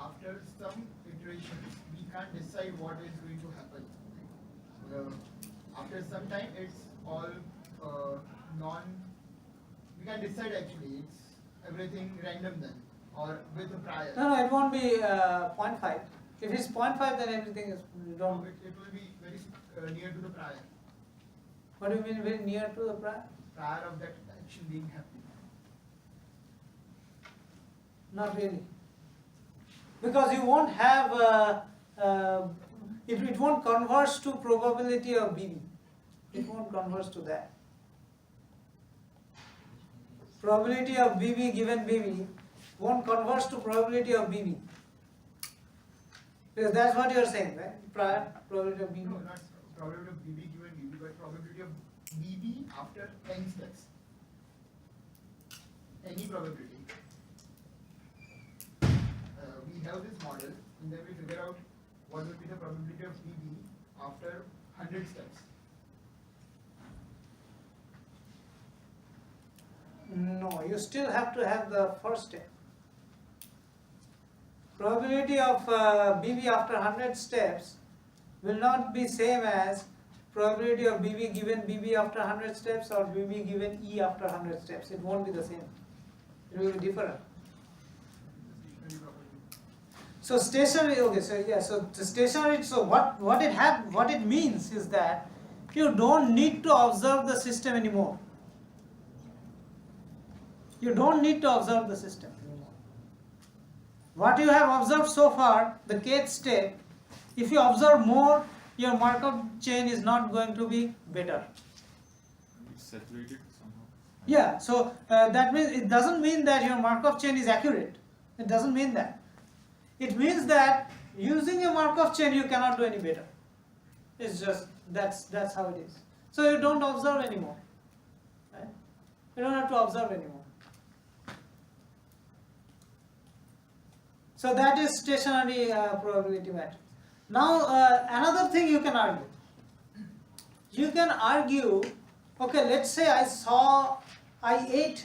After some iterations, we can't decide what is going to happen. After some time, it's all we can decide actually, it's everything random then. or with the prior? No, it won't be 0.5. If it's 0.5, then everything is, you No, don't. it will be very near to the prior. What do you mean very near to the prior? Prior of that action being happening. Not really. Because you won't have, it won't converge to probability of BB. It won't converge to that. Probability of BB given BB won't converge to probability of BB. Because that's what you are saying, right? Prior probability of BB. No, not probability of BB given BB, but probability of BB after n steps. Any probability. We have this model, and then we figure out what will be the probability of BB after 100 steps. No, you still have to have the first step. Probability of BB after 100 steps will not be same as probability of BB given BB after 100 steps or BB given E after 100 steps. It won't be the same. It will be different. So stationary, okay, so yeah, so the stationary, so what it means is that you don't need to observe the system anymore. You don't need to observe the system anymore. What you have observed so far, the kth step, if you observe more, your Markov chain is not going to be better. It's saturated somehow. Yeah, so that means it doesn't mean that your Markov chain is accurate. It doesn't mean that. It means that using a Markov chain you cannot do any better. It's just that's how it is. So you don't observe anymore. Right? You don't have to observe anymore. So that is stationary probability matrix. Now another thing you can argue. You can argue, okay, let's say I ate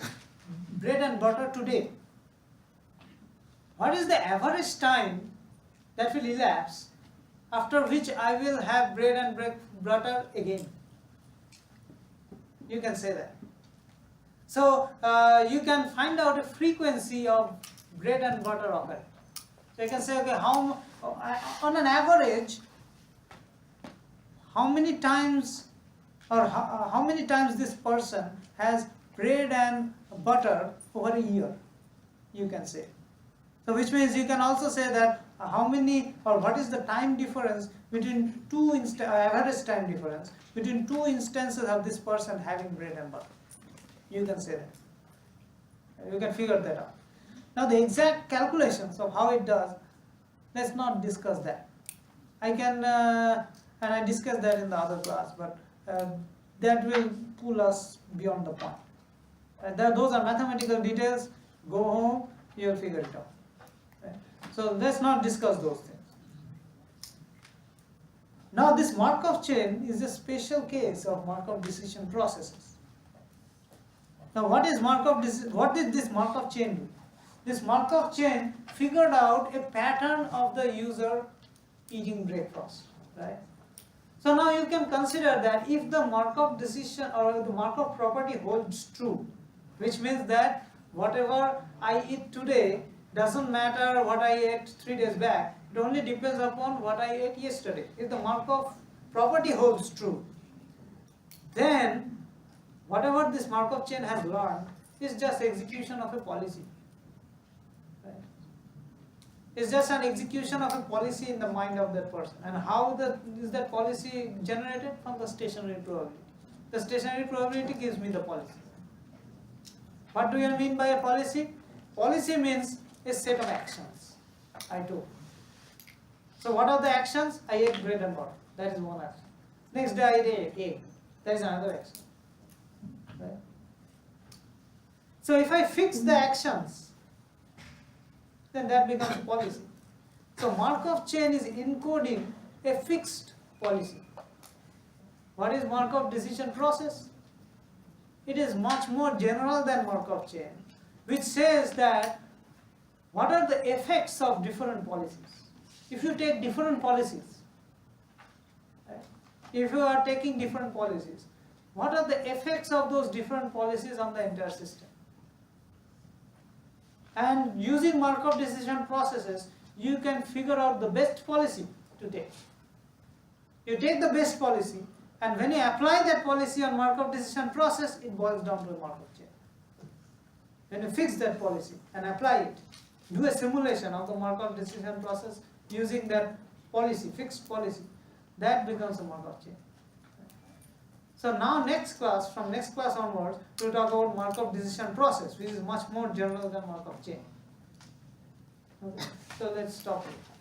bread and butter today. What is the average time that will elapse after which I will have bread and butter again? You can say that. So you can find out a frequency of bread and butter occurring. So you can say, okay, on an average, how many times or how many times this person has bread and butter over a year? You can say. So which means you can also say that how many or what is the time difference between average time difference between two instances of this person having bread and butter. You can say that. You can figure that out. Now the exact calculations of how it does, let's not discuss that. I can and I discussed that in the other class, but that will pull us beyond the point. Those are mathematical details. Go home, you'll figure it out. So let's not discuss those things. Now this Markov chain is a special case of Markov decision processes. Now what did this Markov chain do? This Markov chain figured out a pattern of the user eating breakfast, right? So now you can consider that if the Markov decision or the Markov property holds true, which means that whatever I eat today doesn't matter what I ate 3 days back, it only depends upon what I ate yesterday. If the Markov property holds true, then whatever this Markov chain has learned is just execution of a policy. Right? It's just an execution of a policy in the mind of that person. And how is that policy generated? From the stationary probability. The stationary probability gives me the policy. What do you mean by a policy? Policy means a set of actions. I do. So what are the actions? I ate bread and butter. That is one action. Next day I ate egg. That is another action. Right? So if I fix the actions, then that becomes a policy. So Markov chain is encoding a fixed policy. What is Markov decision process? It is much more general than Markov chain, which says that what are the effects of different policies? If you take different policies, right? If you are taking different policies, what are the effects of those different policies on the entire system? And using Markov decision processes, you can figure out the best policy to take. You take the best policy, and when you apply that policy on Markov decision process, it boils down to a Markov chain. When you fix that policy and apply it, do a simulation of the Markov decision process using that policy, fixed policy, that becomes a Markov chain. So now next class, from next class onwards, we will talk about Markov decision process, which is much more general than Markov chain. Okay. So let's stop it.